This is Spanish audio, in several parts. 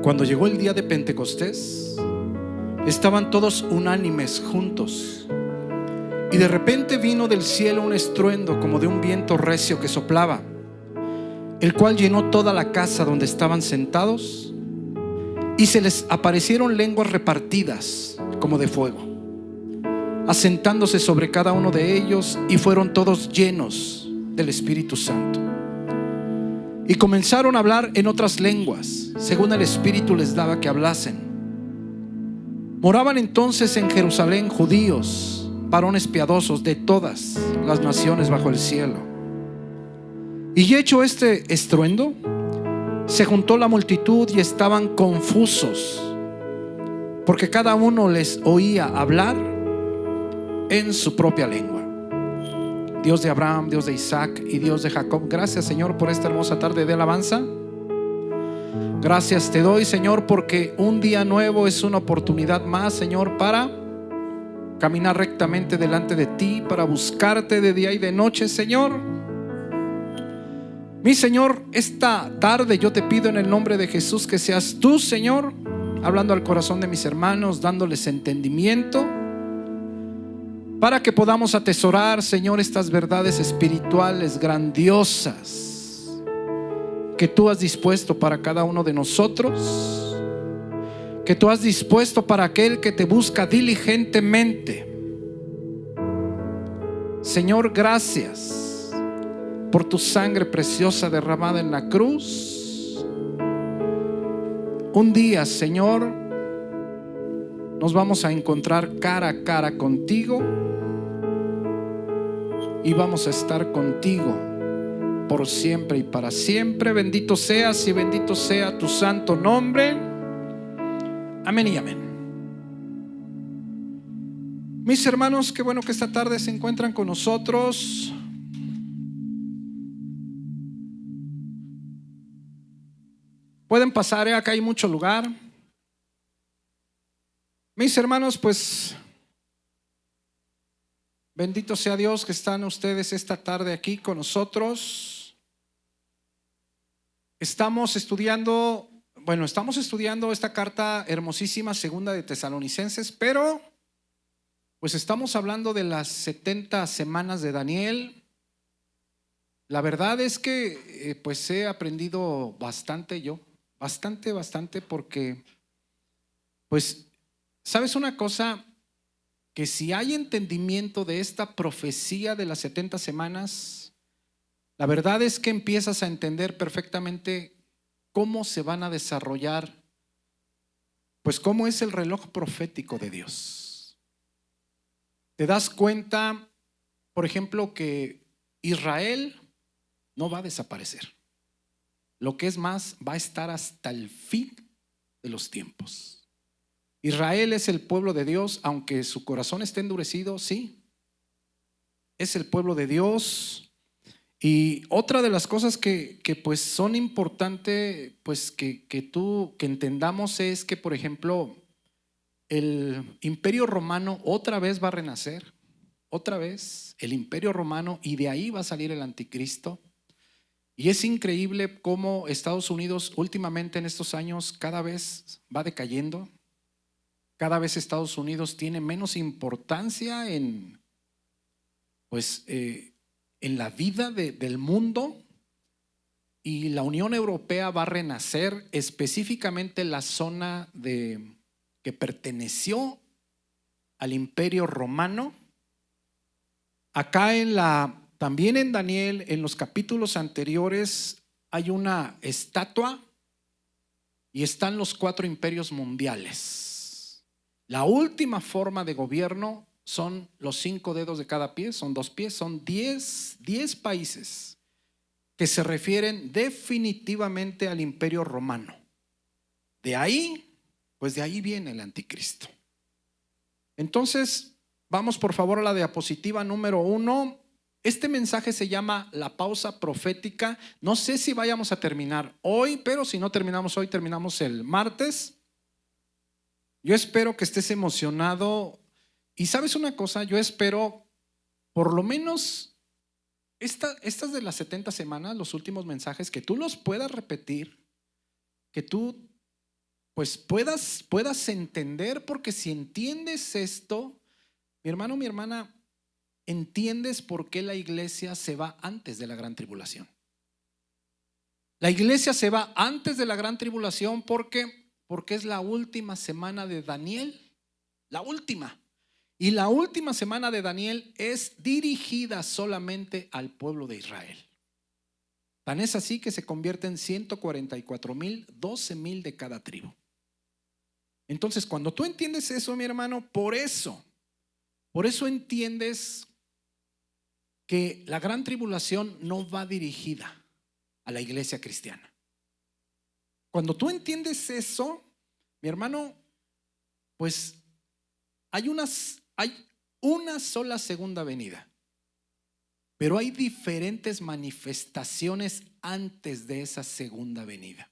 Cuando llegó el día de Pentecostés, estaban todos unánimes juntos, y de repente vino del cielo un estruendo como de un viento recio que soplaba, el cual llenó toda la casa donde estaban sentados, y se les aparecieron lenguas repartidas como de fuego, asentándose sobre cada uno de ellos, y fueron todos llenos del Espíritu Santo, y comenzaron a hablar en otras lenguas, según el Espíritu les daba que hablasen. Moraban entonces en Jerusalén judíos, varones piadosos de todas las naciones bajo el cielo. Y hecho este estruendo, se juntó la multitud y estaban confusos, porque cada uno les oía hablar en su propia lengua. Dios de Abraham, Dios de Isaac y Dios de Jacob, gracias, Señor, por esta hermosa tarde de alabanza. Gracias te doy, Señor, porque un día nuevo es una oportunidad más, Señor, para caminar rectamente delante de ti, para buscarte de día y de noche, Señor. Mi Señor, esta tarde yo te pido en el nombre de Jesús que seas tú, Señor, hablando al corazón de mis hermanos, dándoles entendimiento, para que podamos atesorar, Señor, estas verdades espirituales grandiosas que tú has dispuesto para cada uno de nosotros, que tú has dispuesto para aquel que te busca diligentemente. Señor, gracias por tu sangre preciosa derramada en la cruz. Un día, Señor, nos vamos a encontrar cara a cara contigo, y vamos a estar contigo por siempre y para siempre. Bendito seas y bendito sea tu santo nombre. Amén y amén. Mis hermanos, qué bueno que esta tarde se encuentran con nosotros. Pueden pasar, acá hay mucho lugar. Mis hermanos, pues bendito sea Dios que están ustedes esta tarde aquí con nosotros. Estamos estudiando esta carta hermosísima, segunda de Tesalonicenses, pero pues estamos hablando de las 70 semanas de Daniel. La verdad es que pues he aprendido bastante yo, bastante, porque pues, ¿sabes una cosa? Que si hay entendimiento de esta profecía de las 70 semanas, la verdad es que empiezas a entender perfectamente cómo se van a desarrollar, pues cómo es el reloj profético de Dios. Te das cuenta, por ejemplo, que Israel no va a desaparecer. Lo que es más, va a estar hasta el fin de los tiempos. Israel es el pueblo de Dios, aunque su corazón esté endurecido, sí, es el pueblo de Dios. Y otra de las cosas que pues son importantes, pues que entendamos, es que, por ejemplo, el Imperio Romano otra vez va a renacer, otra vez el Imperio Romano, y de ahí va a salir el anticristo. Y es increíble cómo Estados Unidos últimamente en estos años cada vez va decayendo. Cada vez Estados Unidos tiene menos importancia en la vida del mundo, y la Unión Europea va a renacer, específicamente la zona que perteneció al Imperio Romano. Acá también en Daniel, en los capítulos anteriores, hay una estatua y están los 4 imperios mundiales. La última forma de gobierno son los 5 dedos de cada pie, son 2 pies, son 10 países que se refieren definitivamente al Imperio Romano. De ahí viene el anticristo. Entonces, vamos por favor a la diapositiva número 1. Este mensaje se llama la pausa profética. No sé si vayamos a terminar hoy, pero si no terminamos hoy, terminamos el martes. Yo espero que estés emocionado. Y sabes una cosa, yo espero por lo menos estas de las 70 semanas, los últimos mensajes, que tú los puedas repetir, que tú pues puedas entender, porque si entiendes esto, mi hermano, mi hermana, entiendes por qué la iglesia se va antes de la gran tribulación. La iglesia se va antes de la gran tribulación porque es la última semana de Daniel, la última. Y la última semana de Daniel es dirigida solamente al pueblo de Israel. Tan es así que se convierten 144,000, 12,000 de cada tribu. Entonces, cuando tú entiendes eso, mi hermano, por eso entiendes que la gran tribulación no va dirigida a la iglesia cristiana. Cuando tú entiendes eso, mi hermano, pues hay una sola segunda venida, pero hay diferentes manifestaciones antes de esa segunda venida.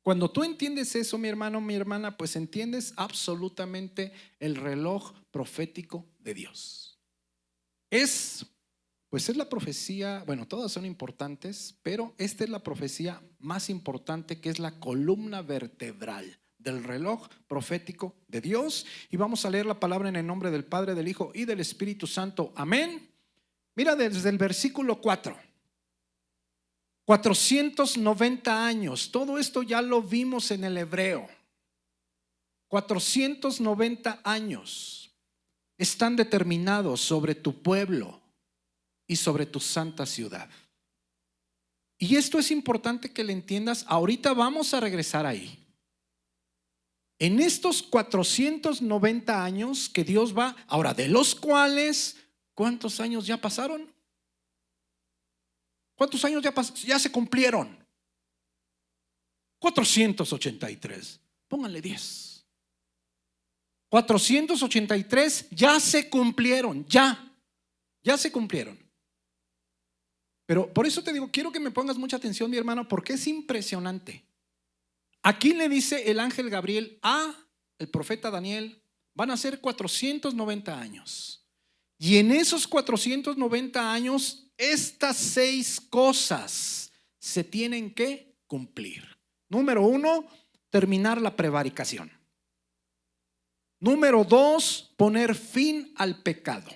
Cuando tú entiendes eso, mi hermano, mi hermana, pues entiendes absolutamente el reloj profético de Dios. Es la profecía, bueno, todas son importantes, pero esta es la profecía más importante, que es la columna vertebral del reloj profético de Dios. Y vamos a leer la palabra en el nombre del Padre, del Hijo y del Espíritu Santo. Amén. Mira desde el versículo 4. 490 años. Todo esto ya lo vimos en el hebreo. 490 años están determinados sobre tu pueblo y sobre tu santa ciudad. Y esto es importante que lo entiendas. Ahorita vamos a regresar ahí. En estos 490 años que Dios va, ahora de los cuales, ¿cuántos años ya pasaron? ¿Cuántos años ya se cumplieron? 483. Pónganle 10. 483 ya se cumplieron, ya se cumplieron. Pero por eso te digo, quiero que me pongas mucha atención, mi hermano, porque es impresionante. Aquí le dice el ángel Gabriel a el profeta Daniel, van a ser 490 años. Y en esos 490 años, estas 6 cosas se tienen que cumplir. Número 1, terminar la prevaricación. Número 2, poner fin al pecado.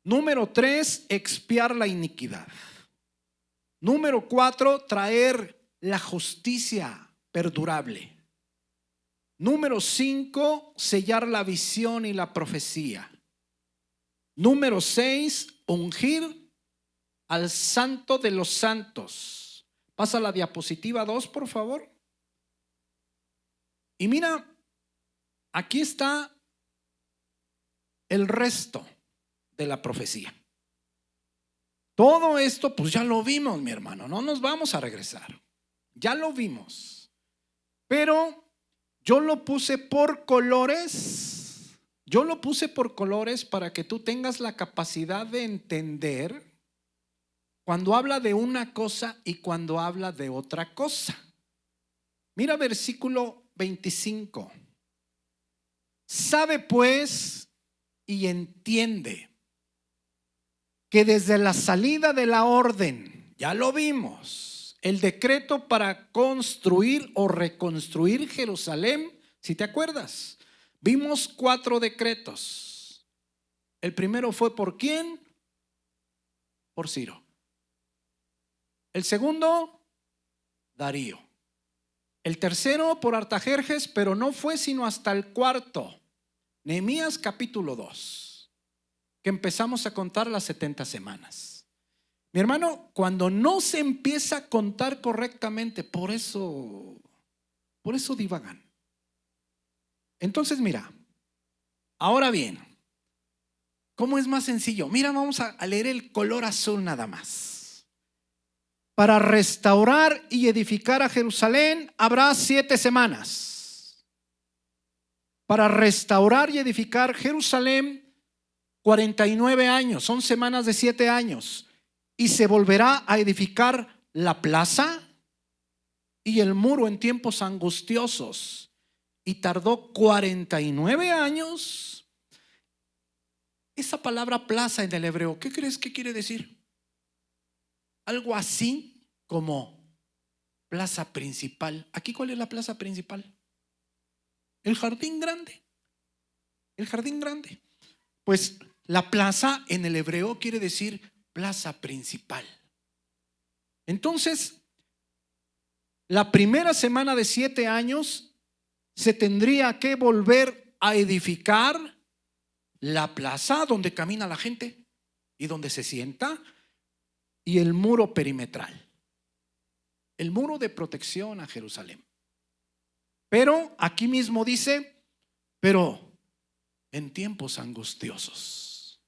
Número 3, expiar la iniquidad. Número 4, traer la justicia perdurable. Número 5, sellar la visión y la profecía. Número 6, ungir al santo de los santos. Pasa la diapositiva 2, por favor. Y mira, aquí está el resto de la profecía. Todo esto pues ya lo vimos, mi hermano, no nos vamos a regresar. Ya lo vimos. Pero yo lo puse por colores. Yo lo puse por colores para que tú tengas la capacidad de entender cuando habla de una cosa y cuando habla de otra cosa. Mira versículo 25. Sabe pues y entiende que desde la salida de la orden, ya lo vimos, el decreto para construir o reconstruir Jerusalén, si te acuerdas, vimos 4 decretos. El primero fue ¿por quién? Por Ciro. El segundo, Darío. El tercero por Artajerjes, pero no fue sino hasta el 4, Nehemías capítulo 2, que empezamos a contar las 70 semanas. Mi hermano, cuando no se empieza a contar correctamente, por eso divagan. Entonces mira, ahora bien, ¿cómo es más sencillo? Mira, vamos a leer el color azul nada más. Para restaurar y edificar a Jerusalén habrá 7 semanas. Para restaurar y edificar Jerusalén 49 años, son semanas de 7 años. Y se volverá a edificar la plaza y el muro en tiempos angustiosos. Y tardó 49 años. Esa palabra plaza en el hebreo, ¿qué crees que quiere decir? Algo así como plaza principal. ¿Aquí cuál es la plaza principal? El jardín grande. El jardín grande. Pues la plaza en el hebreo quiere decir plaza principal. Entonces, la primera semana de 7 años se tendría que volver a edificar la plaza donde camina la gente y donde se sienta, y el muro perimetral, el muro de protección a Jerusalén. Pero aquí mismo dice, pero en tiempos angustiosos.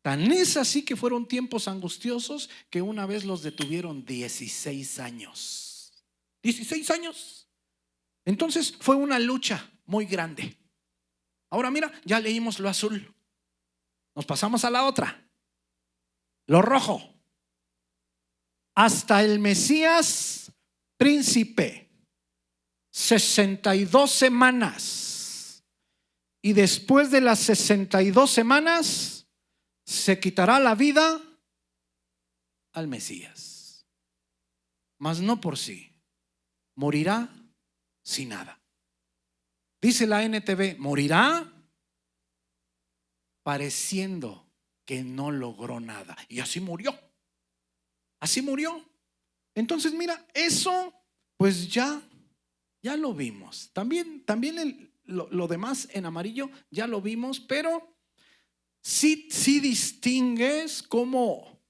Tan es así que fueron tiempos angustiosos que una vez los detuvieron 16 años. 16 años. Entonces fue una lucha muy grande. Ahora mira, ya leímos lo azul. Nos pasamos a la otra. Lo rojo. Hasta el Mesías príncipe. 62 semanas. Y después de las 62 semanas se quitará la vida al Mesías. Mas no por sí. Morirá sin nada. Dice la NTV, morirá pareciendo que no logró nada. Y así murió. Así murió. Entonces mira, eso pues ya lo vimos. También lo demás en amarillo ya lo vimos, pero sí distingues cómo.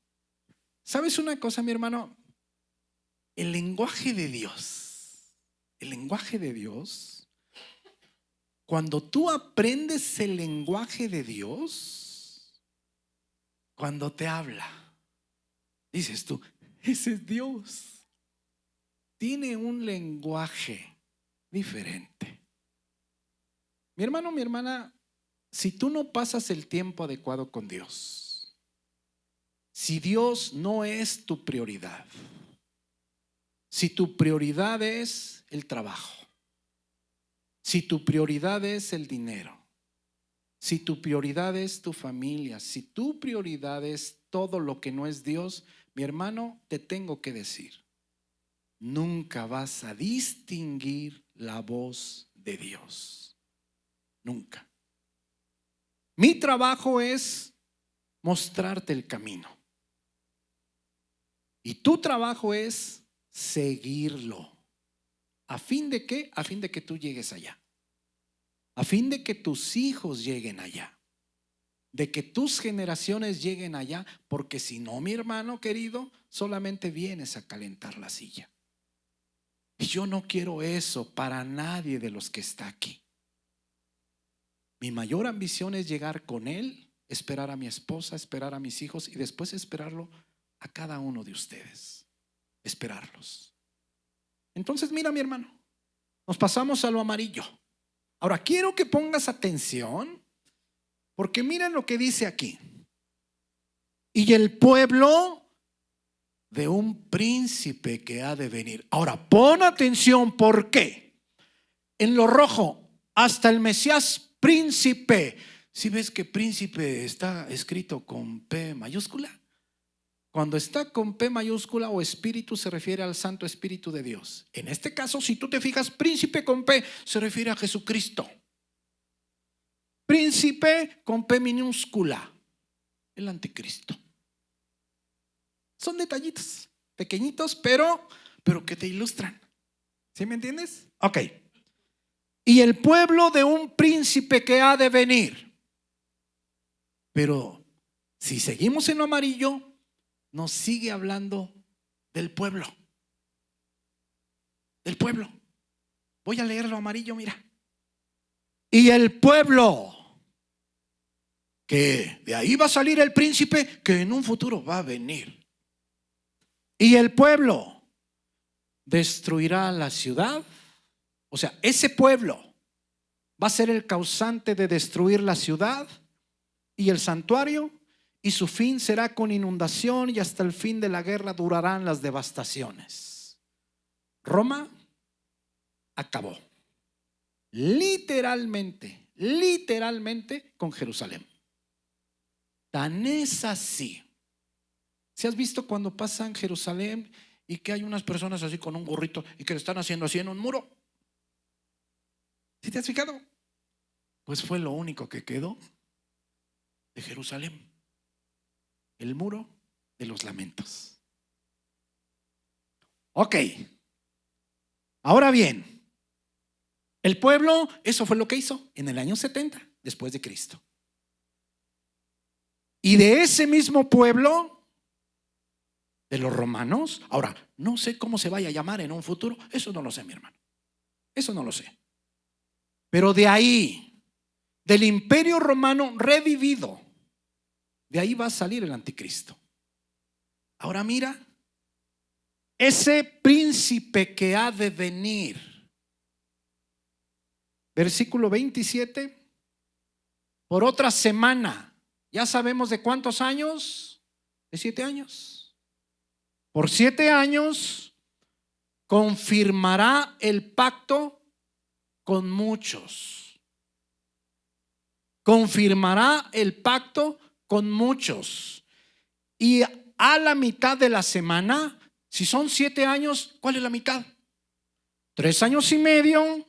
¿Sabes una cosa, mi hermano? El lenguaje de Dios, cuando tú aprendes el lenguaje de Dios, cuando te habla, dices tú, ese es Dios. Tiene un lenguaje diferente. Mi hermano, mi hermana, si tú no pasas el tiempo adecuado con Dios, si Dios no es tu prioridad, si tu prioridad es el trabajo, si tu prioridad es el dinero, si tu prioridad es tu familia, si tu prioridad es todo lo que no es Dios, mi hermano, te tengo que decir, nunca vas a distinguir la voz de Dios. Nunca. Mi trabajo es mostrarte el camino. Y tu trabajo es seguirlo. ¿A fin de qué? A fin de que tú llegues allá. A fin de que tus hijos lleguen allá. De que tus generaciones lleguen allá. Porque si no, mi hermano querido, solamente vienes a calentar la silla. Y yo no quiero eso para nadie de los que está aquí. Mi mayor ambición es llegar con Él, esperar a mi esposa, esperar a mis hijos y después esperarlo a cada uno de ustedes. Esperarlos. Entonces mira, mi hermano, nos pasamos a lo amarillo. Ahora quiero que pongas atención porque miren lo que dice aquí. Y el pueblo de un príncipe que ha de venir. Ahora pon atención, ¿por qué? En lo rojo, hasta el Mesías príncipe. Si ves que príncipe está escrito con P mayúscula, cuando está con P mayúscula o espíritu se refiere al Santo Espíritu de Dios. En este caso, si tú te fijas, príncipe con P se refiere a Jesucristo. Príncipe con P minúscula, el anticristo. Son detallitos pequeñitos, pero que te ilustran. ¿Sí me entiendes? Ok. Y el pueblo de un príncipe que ha de venir. Pero si seguimos en lo amarillo, nos sigue hablando del pueblo. Del pueblo. Voy a leer lo amarillo, mira. Y el pueblo, que de ahí va a salir el príncipe que en un futuro va a venir. Y el pueblo destruirá la ciudad. O sea, ese pueblo va a ser el causante de destruir la ciudad y el santuario, y su fin será con inundación, y hasta el fin de la guerra durarán las devastaciones. Roma acabó. Literalmente con Jerusalén. Tan es así. ¿Si has visto cuando pasan Jerusalén y que hay unas personas así con un gorrito y que le están haciendo así en un muro? ¿Sí te has fijado? Pues fue lo único que quedó de Jerusalén, el muro de los lamentos. Ok, ahora bien, el pueblo, eso fue lo que hizo en el año 70 después de Cristo. Y de ese mismo pueblo, de los romanos, ahora, no sé cómo se vaya a llamar en un futuro, eso no lo sé, mi hermano, eso no lo sé. Pero de ahí, del imperio romano revivido, de ahí va a salir el anticristo. Ahora mira, ese príncipe que ha de venir, versículo 27, por otra semana, ya sabemos de cuántos años, de 7 años. Por 7 años confirmará el pacto con muchos. Confirmará el pacto con muchos. Y a la mitad de la semana, si son 7 años, ¿cuál es la mitad? 3 años y medio,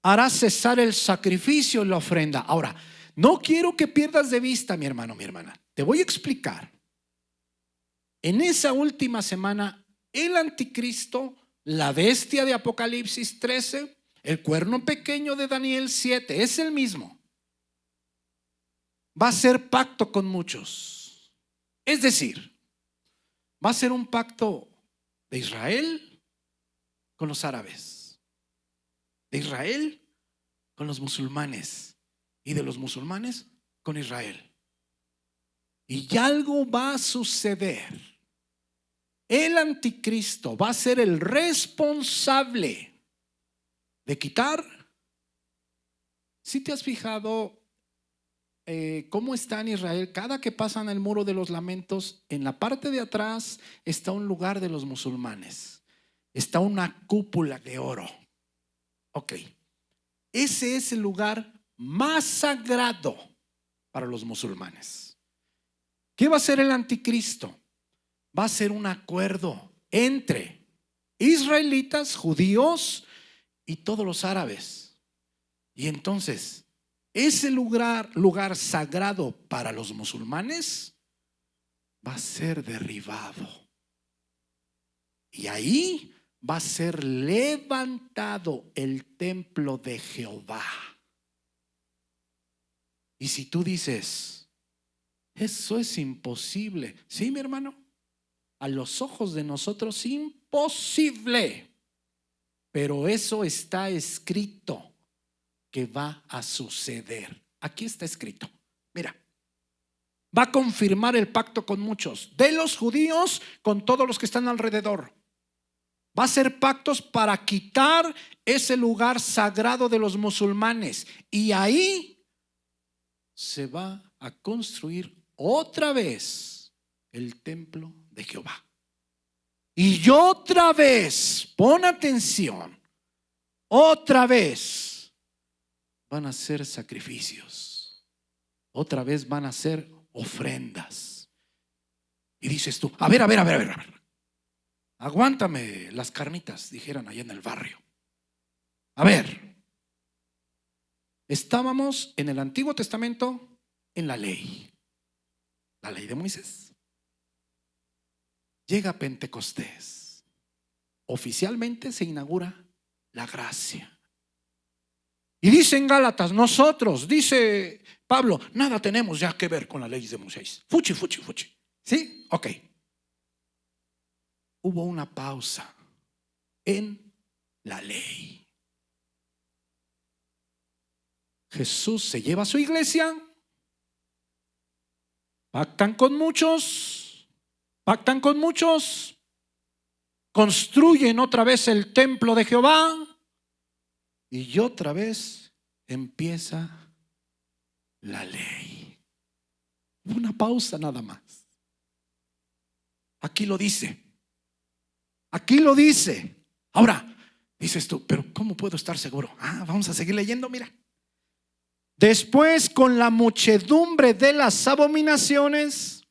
hará cesar el sacrificio y la ofrenda. Ahora, no quiero que pierdas de vista, mi hermano, mi hermana. Te voy a explicar. En esa última semana, el anticristo, la bestia de Apocalipsis 13, el cuerno pequeño de Daniel 7, es el mismo. Va a hacer pacto con muchos. Es decir, va a ser un pacto de Israel con los árabes, de Israel con los musulmanes y de los musulmanes con Israel. Y algo va a suceder. El anticristo va a ser el responsable de quitar. ¿Sí te has fijado cómo está en Israel? Cada que pasan el muro de los lamentos, en la parte de atrás está un lugar de los musulmanes. Está una cúpula de oro. Ok. Ese es el lugar más sagrado para los musulmanes. ¿Qué va a hacer el anticristo? Va a ser un acuerdo entre israelitas, judíos y todos los árabes. Y entonces, ese lugar sagrado para los musulmanes va a ser derribado. Y ahí va a ser levantado el templo de Jehová. Y si tú dices, eso es imposible. Sí, mi hermano, a los ojos de nosotros imposible. Pero eso está escrito que va a suceder. Aquí está escrito. Mira, va a confirmar el pacto con muchos, de los judíos con todos los que están alrededor. Va a hacer pactos para quitar ese lugar sagrado de los musulmanes. Y ahí se va a construir otra vez el templo de Jehová. Y otra vez, pon atención, otra vez van a ser sacrificios. Otra vez van a ser ofrendas. Y dices tú, a ver. Aguántame las carnitas, dijeran allá en el barrio. A ver, estábamos en el Antiguo Testamento en la ley de Moisés. Llega Pentecostés. Oficialmente se inaugura la gracia. Y dice en Gálatas, nosotros, dice Pablo, nada tenemos ya que ver con la ley de Moisés. Fuchi. ¿Sí? Ok. Hubo una pausa en la ley. Jesús se lleva a su iglesia, pactan con muchos, construyen otra vez el templo de Jehová y otra vez empieza la ley. Una pausa nada más. Aquí lo dice. Ahora, dices tú, pero ¿cómo puedo estar seguro? Vamos a seguir leyendo, mira. Después, con la muchedumbre de las abominaciones,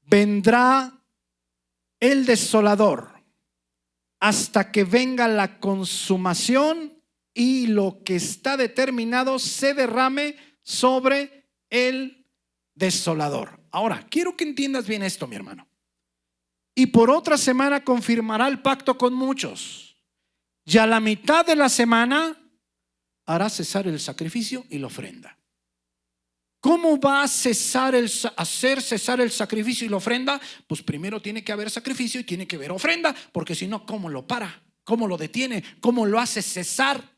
vendrá el desolador, hasta que venga la consumación y lo que está determinado se derrame sobre el desolador. Ahora, quiero que entiendas bien esto, mi hermano. Y por otra semana confirmará el pacto con muchos. Y a la mitad de la semana hará cesar el sacrificio y la ofrenda. ¿Cómo va a hacer cesar el sacrificio y la ofrenda? Pues primero tiene que haber sacrificio y tiene que haber ofrenda, porque si no, ¿cómo lo para? ¿Cómo lo detiene? ¿Cómo lo hace cesar?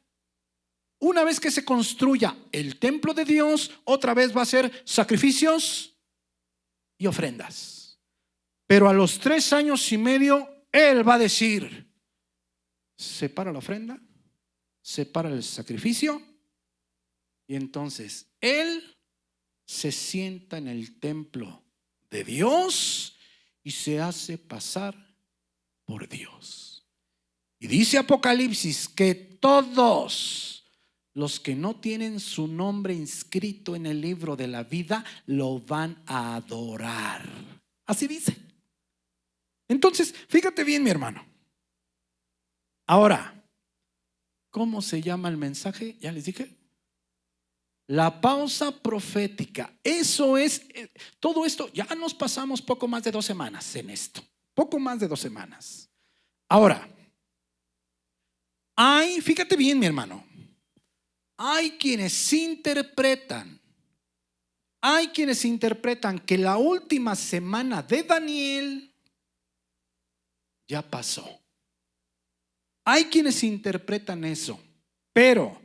Una vez que se construya el templo de Dios, otra vez va a ser sacrificios y ofrendas. Pero a los 3 años y medio, Él va a decir: separa la ofrenda, separa el sacrificio, y entonces Él se sienta en el templo de Dios y se hace pasar por Dios. Y dice Apocalipsis que todos los que no tienen su nombre inscrito en el libro de la vida lo van a adorar. Así dice. Entonces, fíjate bien, mi hermano. Ahora, ¿cómo se llama el mensaje? Ya les dije. La pausa profética. Eso es, todo esto, ya nos pasamos poco más de 2 semanas en esto. Poco más de 2 semanas. Ahora, fíjate bien, mi hermano. Hay quienes interpretan que la última semana de Daniel ya pasó. Hay quienes interpretan eso, pero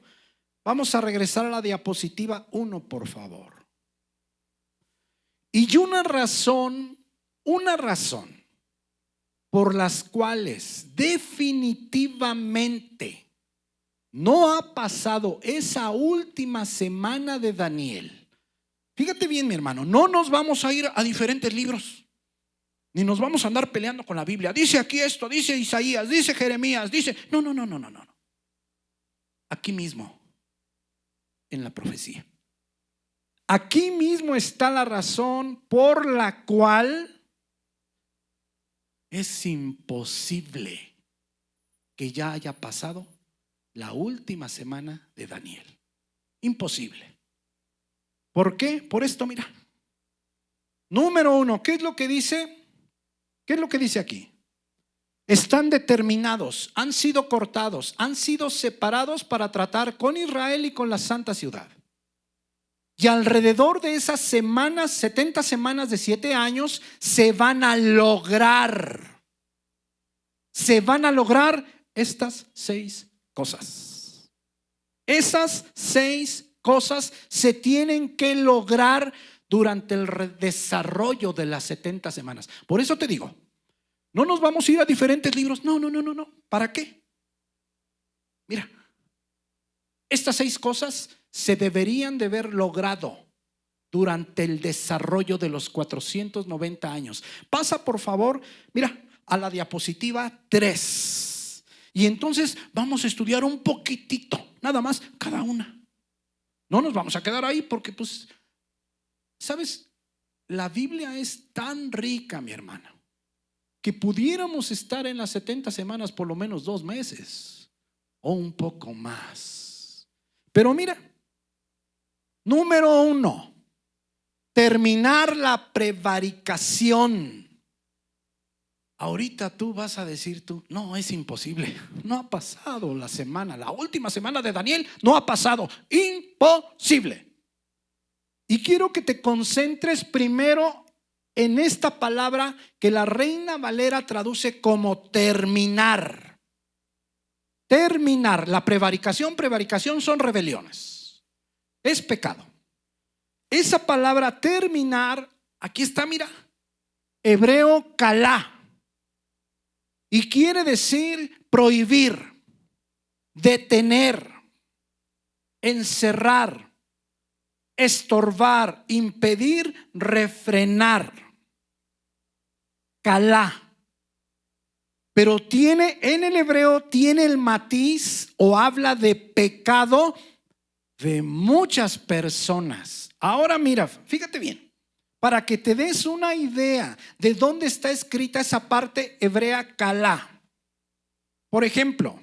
vamos a regresar a la diapositiva 1, por favor. Y una razón por las cuales definitivamente no ha pasado esa última semana de Daniel. Fíjate bien, mi hermano, no nos vamos a ir a diferentes libros, ni nos vamos a andar peleando con la Biblia. Dice aquí esto, dice Isaías, dice Jeremías, dice... No. Aquí mismo, en la profecía. Aquí mismo está la razón por la cual es imposible que ya haya pasado la última semana de Daniel. Imposible. ¿Por qué? Por esto, mira. Número 1, ¿qué es lo que dice? ¿Qué es lo que dice aquí? Están determinados, han sido cortados, han sido separados para tratar con Israel y con la santa ciudad. Y alrededor de esas semanas, 70 semanas de 7 años, se van a lograr estas 6 cosas. Esas 6 cosas se tienen que lograr durante el desarrollo de las 70 semanas. Por eso te digo, no nos vamos a ir a diferentes libros. No. ¿Para qué? Mira, estas 6 cosas se deberían de haber logrado durante el desarrollo de los 490 años. Pasa, por favor, mira, a la diapositiva 3. Y entonces vamos a estudiar un poquitito, nada más, cada una. No nos vamos a quedar ahí porque, pues, ¿sabes? La Biblia es tan rica, mi hermana, que pudiéramos estar en las 70 semanas por lo menos 2 meses o un poco más. Pero mira, número 1, terminar la prevaricación. Ahorita tú vas a decir no, es imposible. No ha pasado la última semana de Daniel no ha pasado. Imposible. Y quiero que te concentres primero en esta palabra que la Reina Valera traduce como terminar. Terminar. La prevaricación son rebeliones. Es pecado. Esa palabra terminar, aquí está, mira, hebreo kalá. Y quiere decir prohibir, detener, encerrar, estorbar, impedir, refrenar. Kalá. Pero en el hebreo tiene el matiz o habla de pecado de muchas personas. Ahora mira, fíjate bien. Para que te des una idea de dónde está escrita esa parte hebrea kalá. Por ejemplo,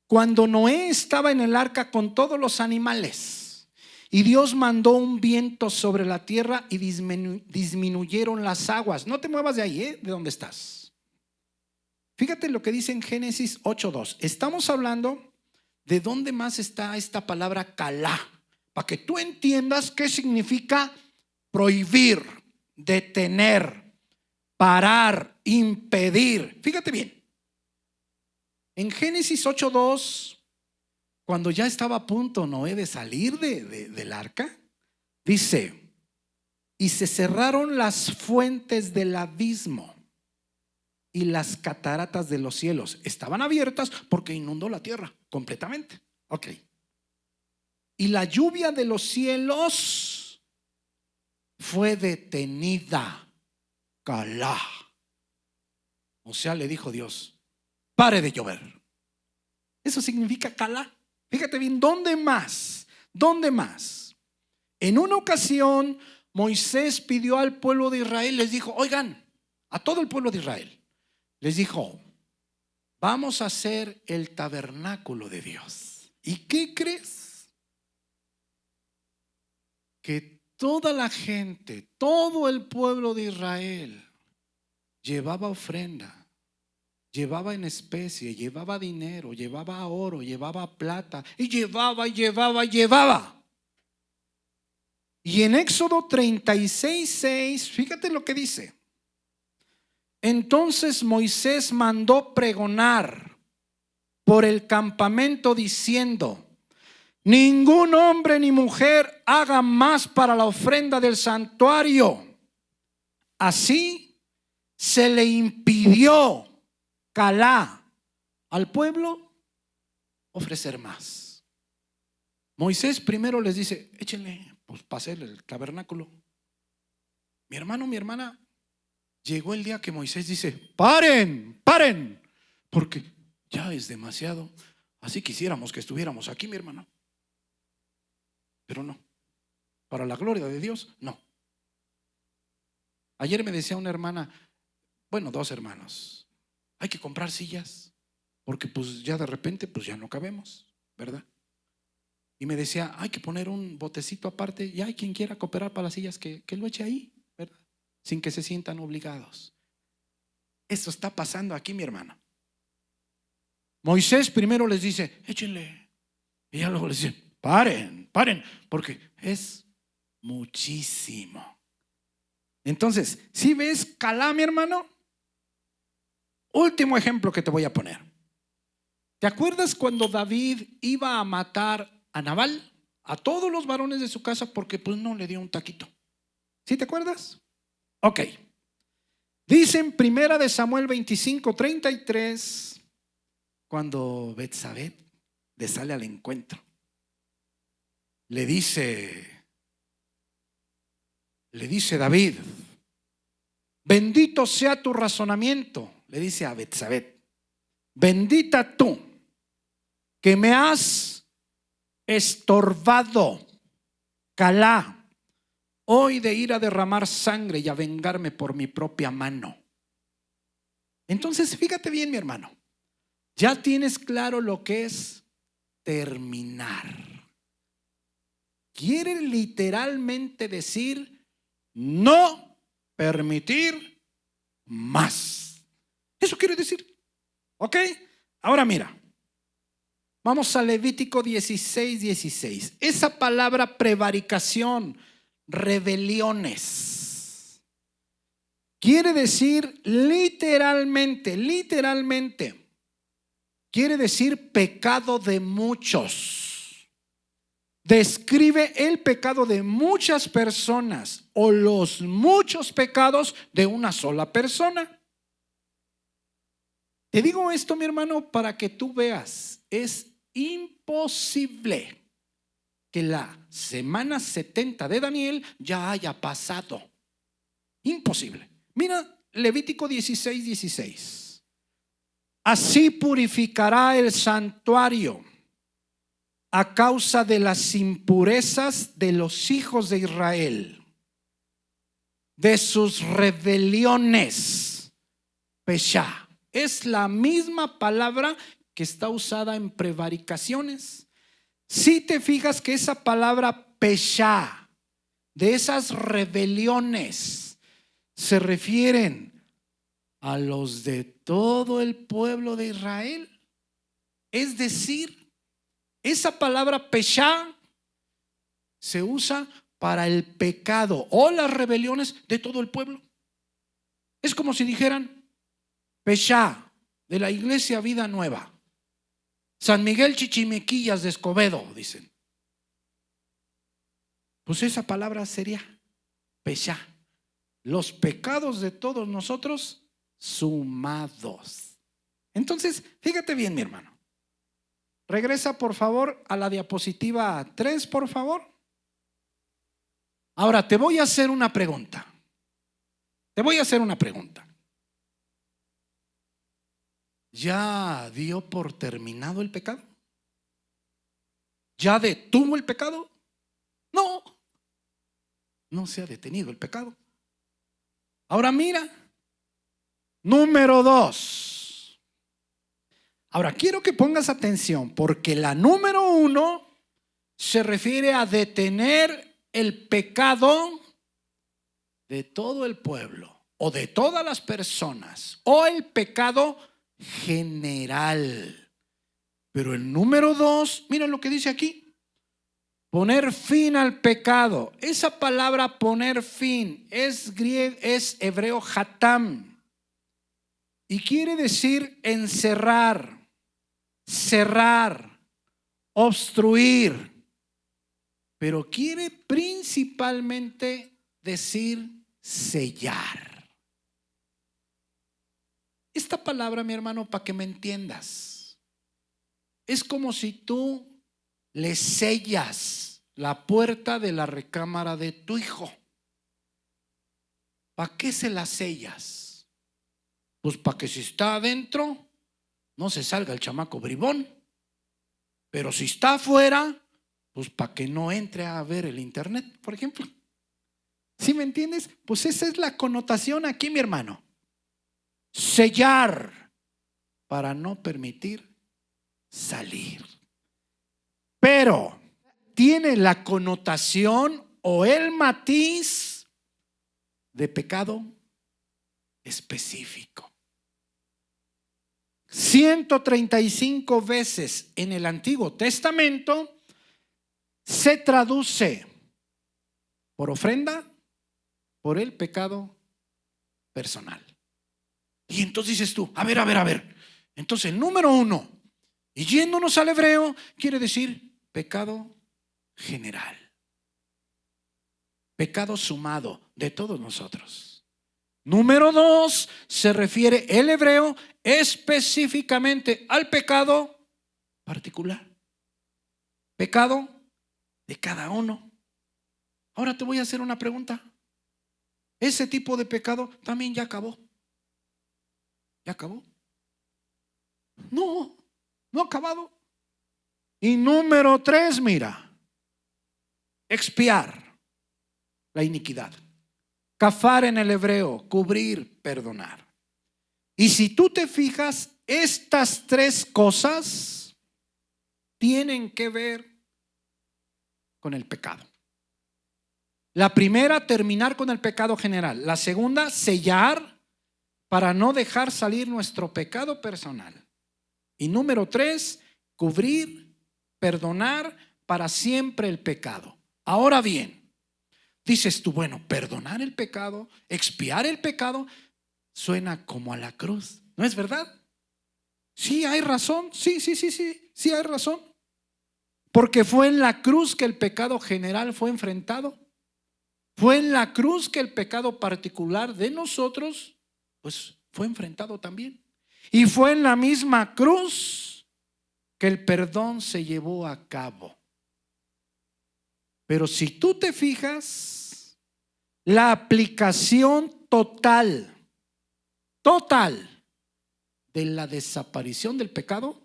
cuando Noé estaba en el arca con todos los animales, y Dios mandó un viento sobre la tierra y disminuyeron las aguas. No te muevas de ahí, de donde estás. Fíjate lo que dice en Génesis 8:2. Estamos hablando de dónde más está esta palabra calá, para que tú entiendas qué significa prohibir, detener, parar, impedir. Fíjate bien. En Génesis 8:2, cuando ya estaba a punto Noé de salir del arca, dice: y se cerraron las fuentes del abismo y las cataratas de los cielos. Estaban abiertas porque inundó la tierra completamente. Ok. Y la lluvia de los cielos fue detenida. Calá. O sea, le dijo Dios: pare de llover. Eso significa calá. Fíjate bien, ¿dónde más? ¿Dónde más? En una ocasión, Moisés pidió al pueblo de Israel, les dijo: oigan, a todo el pueblo de Israel, les dijo: vamos a hacer el tabernáculo de Dios. ¿Y qué crees? Que toda la gente, todo el pueblo de Israel llevaba ofrenda. Llevaba en especie, llevaba dinero, llevaba oro, llevaba plata, y llevaba. Y en Éxodo 36:6, fíjate lo que dice: entonces Moisés mandó pregonar por el campamento diciendo: ningún hombre ni mujer haga más para la ofrenda del santuario. Así se le impidió, calá, al pueblo ofrecer más. Moisés primero les dice: échenle, pues para hacer el tabernáculo. Mi hermano, mi hermana, llegó el día que Moisés dice: paren, porque ya es demasiado. Así quisiéramos que estuviéramos aquí, mi hermano, pero no, para la gloria de Dios, no. Ayer me decía una hermana, bueno, dos hermanos: hay que comprar sillas, porque pues ya de repente pues ya no cabemos, ¿verdad? Y me decía: hay que poner un botecito aparte, y hay quien quiera cooperar para las sillas que lo eche ahí, ¿verdad? Sin que se sientan obligados. Eso está pasando aquí, mi hermano. Moisés primero les dice: échenle, y ya luego les dice: paren, porque es muchísimo. Entonces, ¿sí ves calá, mi hermano? Último ejemplo que te voy a poner. ¿Te acuerdas cuando David iba a matar a Nabal, a todos los varones de su casa, porque pues no le dio un taquito? ¿Sí te acuerdas? Ok. Dice en Primera de Samuel 25:33, cuando Betsabé le sale al encuentro, le dice David: bendito sea tu razonamiento. Le dice a Betsabé: bendita tú que me has estorbado, calá, hoy de ir a derramar sangre y a vengarme por mi propia mano. Entonces, fíjate bien, mi hermano, ya tienes claro lo que es terminar. Quiere literalmente decir no permitir más. Eso quiere decir. ¿Ok? Ahora mira, vamos a Levítico 16:16. Esa palabra prevaricación, rebeliones, quiere decir literalmente, quiere decir pecado de muchos. Describe el pecado de muchas personas o los muchos pecados de una sola persona. Te digo esto, mi hermano, para que tú veas, es imposible que la semana 70 de Daniel ya haya pasado. Imposible. Mira Levítico 16:16. Así purificará el santuario a causa de las impurezas de los hijos de Israel, de sus rebeliones. Peshá. Es la misma palabra que está usada en prevaricaciones. Si te fijas que esa palabra peshá, de esas rebeliones, se refieren a los de todo el pueblo de Israel. Es decir, esa palabra peshá se usa para el pecado o las rebeliones de todo el pueblo. Es como si dijeran peshá de la Iglesia Vida Nueva, San Miguel Chichimequillas de Escobedo, dicen. Pues esa palabra sería peshá, los pecados de todos nosotros sumados. Entonces, fíjate bien, mi hermano. Regresa por favor a la diapositiva 3, por favor. Ahora te voy a hacer una pregunta. ¿Ya dio por terminado el pecado? ¿Ya detuvo el pecado? No, no se ha detenido el pecado. Ahora mira, número 2. Ahora quiero que pongas atención, porque la número 1 se refiere a detener el pecado de todo el pueblo o de todas las personas, o el pecado general. Pero el número 2, miren lo que dice aquí: poner fin al pecado. Esa palabra poner fin es hebreo hatam, y quiere decir encerrar, cerrar, obstruir, pero quiere principalmente decir sellar. Esta palabra, mi hermano, para que me entiendas, es como si tú le sellas la puerta de la recámara de tu hijo. ¿Para qué se la sellas? Pues para que si está adentro no se salga el chamaco bribón, pero si está afuera, pues para que no entre a ver el internet, por ejemplo. ¿Sí me entiendes? Pues esa es la connotación aquí, mi hermano. Sellar para no permitir salir. Pero tiene la connotación o el matiz de pecado específico. 135 veces en el Antiguo Testamento se traduce por ofrenda por el pecado personal. Y entonces dices tú, a ver. Entonces el número 1, y yéndonos al hebreo, quiere decir pecado general, pecado sumado de todos nosotros. Número 2, se refiere el hebreo específicamente al pecado particular, pecado de cada uno. Ahora te voy a hacer una pregunta. Ese tipo de pecado también ya acabó. ¿Ya acabó? No, no ha acabado. Y número 3, mira, expiar la iniquidad. Kafar en el hebreo, cubrir, perdonar. Y si tú te fijas, estas 3 cosas tienen que ver con el pecado. La primera, terminar con el pecado general. La segunda, sellar para no dejar salir nuestro pecado personal. Y número 3, cubrir, perdonar para siempre el pecado. Ahora bien, dices tú, bueno, perdonar el pecado, expiar el pecado, suena como a la cruz, ¿no es verdad? Sí, hay razón, sí hay razón. Porque fue en la cruz que el pecado general fue enfrentado. Fue en la cruz que el pecado particular de nosotros, pues fue enfrentado también. Y fue en la misma cruz que el perdón se llevó a cabo. Pero si tú te fijas, la aplicación total de la desaparición del pecado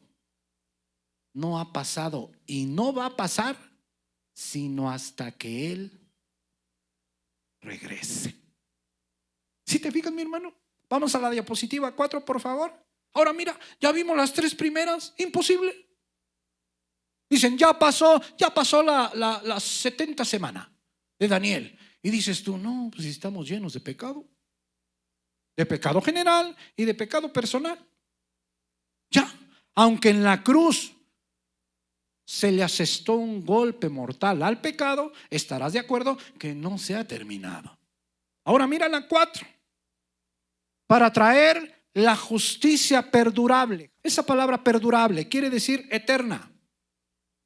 no ha pasado y no va a pasar sino hasta que Él regrese. ¿Sí te fijas, mi hermano? Vamos a la diapositiva 4, por favor. Ahora mira, ya vimos las 3 primeras, imposible. Dicen, ya pasó la 70 semana de Daniel. Y dices tú, no, pues estamos llenos de pecado general y de pecado personal. Ya, aunque en la cruz se le asestó un golpe mortal al pecado, estarás de acuerdo que no se ha terminado. Ahora mira la 4. Para traer la justicia perdurable. Esa palabra perdurable quiere decir eterna,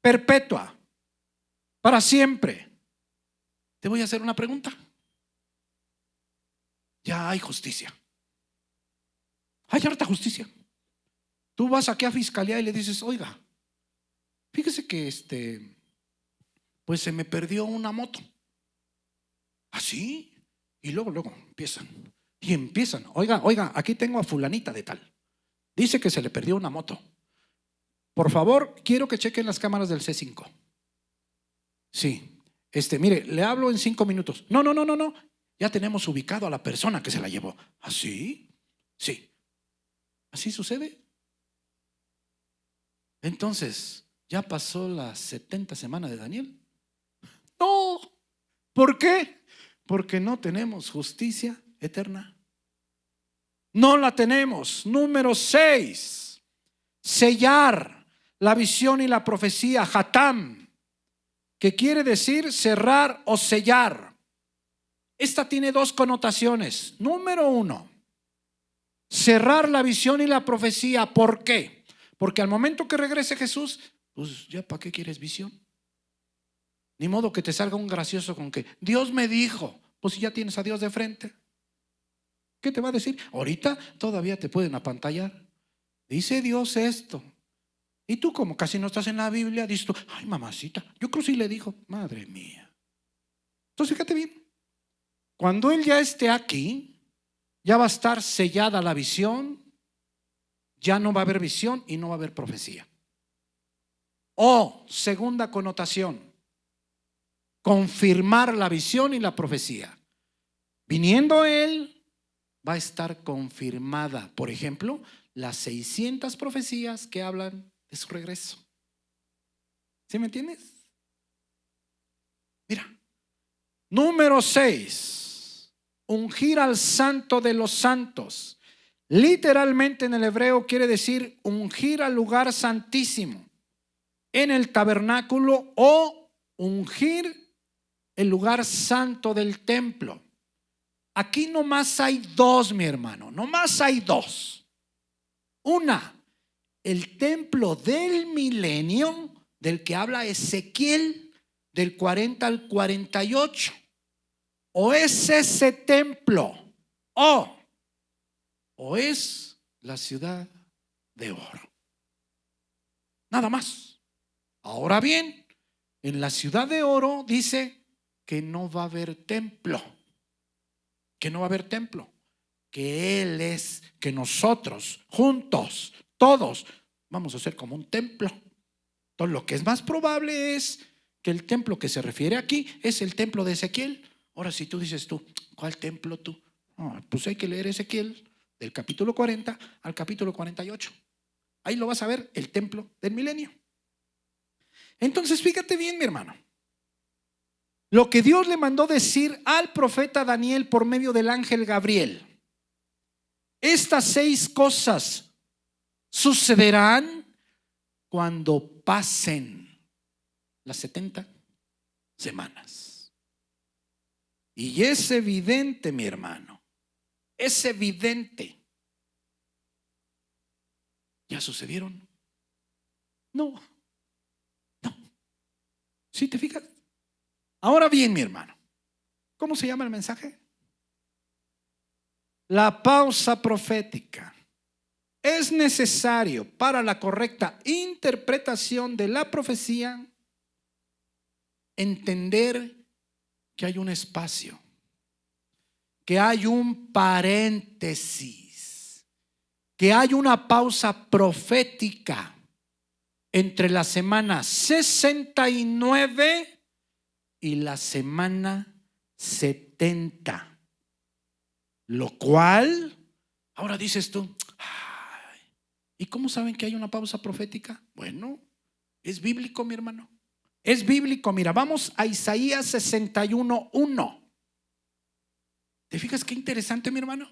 perpetua, para siempre. Te voy a hacer una pregunta. Ya hay justicia. Hay harta justicia. Tú vas aquí a fiscalía y le dices, oiga, fíjese que pues se me perdió una moto. ¿Así? Y luego empiezan. Oiga, aquí tengo a fulanita de tal. Dice que se le perdió una moto. Por favor, quiero que chequen las cámaras del C5. Sí. Mire, le hablo en 5 minutos. No. Ya tenemos ubicado a la persona que se la llevó. ¿Así? Sí. ¿Así sucede? Entonces, ¿ya pasó la 70 semana de Daniel? No. ¿Por qué? Porque no tenemos justicia eterna. No la tenemos. Número 6. Sellar la visión y la profecía. Hatam, que quiere decir cerrar o sellar. Esta tiene 2 connotaciones. Número 1, cerrar la visión y la profecía. ¿Por qué? Porque al momento que regrese Jesús, pues ya ¿para qué quieres visión? Ni modo que te salga un gracioso con que Dios me dijo. Pues si ya tienes a Dios de frente, ¿qué te va a decir? Ahorita todavía te pueden apantallar. Dice Dios esto. Y tú, como casi no estás en la Biblia, dices tú, ay mamacita, yo creo que sí le dijo. Madre mía. Entonces fíjate bien, cuando Él ya esté aquí, ya va a estar sellada la visión, ya no va a haber visión y no va a haber profecía. O segunda connotación, confirmar la visión y la profecía. Viniendo Él, va a estar confirmada, por ejemplo, las 600 profecías que hablan de su regreso. ¿Sí me entiendes? Mira, número 6, ungir al santo de los santos. Literalmente en el hebreo quiere decir ungir al lugar santísimo en el tabernáculo o ungir el lugar santo del templo. Aquí nomás hay 2, mi hermano, nomás hay 2. Una, el templo del milenio del que habla Ezequiel del 40 al 48. O es ese templo o es la ciudad de oro. Nada más. Ahora bien, en la ciudad de oro dice que no va a haber templo. Que no va a haber templo. Que Él es, que nosotros juntos, todos, vamos a ser como un templo. Entonces lo que es más probable es que el templo que se refiere aquí es el templo de Ezequiel. Ahora si tú dices tú, ¿cuál templo tú? Pues hay que leer Ezequiel del capítulo 40 al capítulo 48. Ahí lo vas a ver, el templo del milenio. Entonces fíjate bien, mi hermano, lo que Dios le mandó decir al profeta Daniel por medio del ángel Gabriel. Estas 6 cosas sucederán cuando pasen las 70 semanas. Y es evidente, mi hermano, es evidente. ¿Ya sucedieron? No. ¿Sí te fijas? Ahora bien, mi hermano, ¿cómo se llama el mensaje? La pausa profética. Es necesario para la correcta interpretación de la profecía entender que hay un espacio, que hay un paréntesis, que hay una pausa profética entre la semana 69 y la semana 70. Lo cual, ahora dices tú, ¿Y cómo saben que hay una pausa profética? Bueno, es bíblico, mi hermano. Es bíblico. Mira, vamos a Isaías 61:1. ¿Te fijas qué interesante, mi hermano?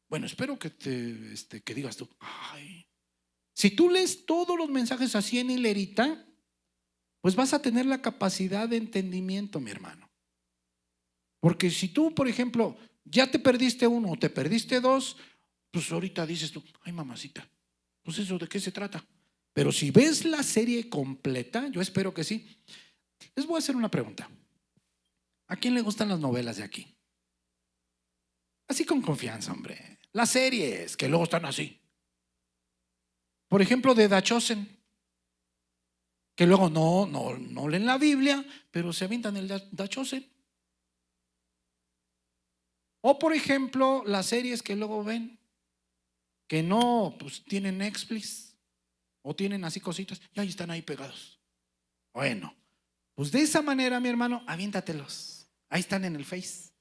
Bueno, espero que que digas tú, ay, si tú lees todos los mensajes así en hilerita, pues vas a tener la capacidad de entendimiento, mi hermano. Porque si tú, por ejemplo, ya te perdiste uno o te perdiste dos, pues ahorita dices tú, ay, mamacita, pues eso, ¿de qué se trata? Pero si ves la serie completa, yo espero que sí. Les voy a hacer una pregunta. ¿A quién le gustan las novelas de aquí? Así con confianza, hombre. Las series que luego están así. Por ejemplo, de The Chosen, que luego no leen la Biblia, pero se avientan el The Chosen. O por ejemplo, las series que luego ven, que no, pues tienen Netflix o tienen así cositas y ahí están ahí pegados. Bueno, pues de esa manera, mi hermano, aviéntatelos. Ahí están en el Face.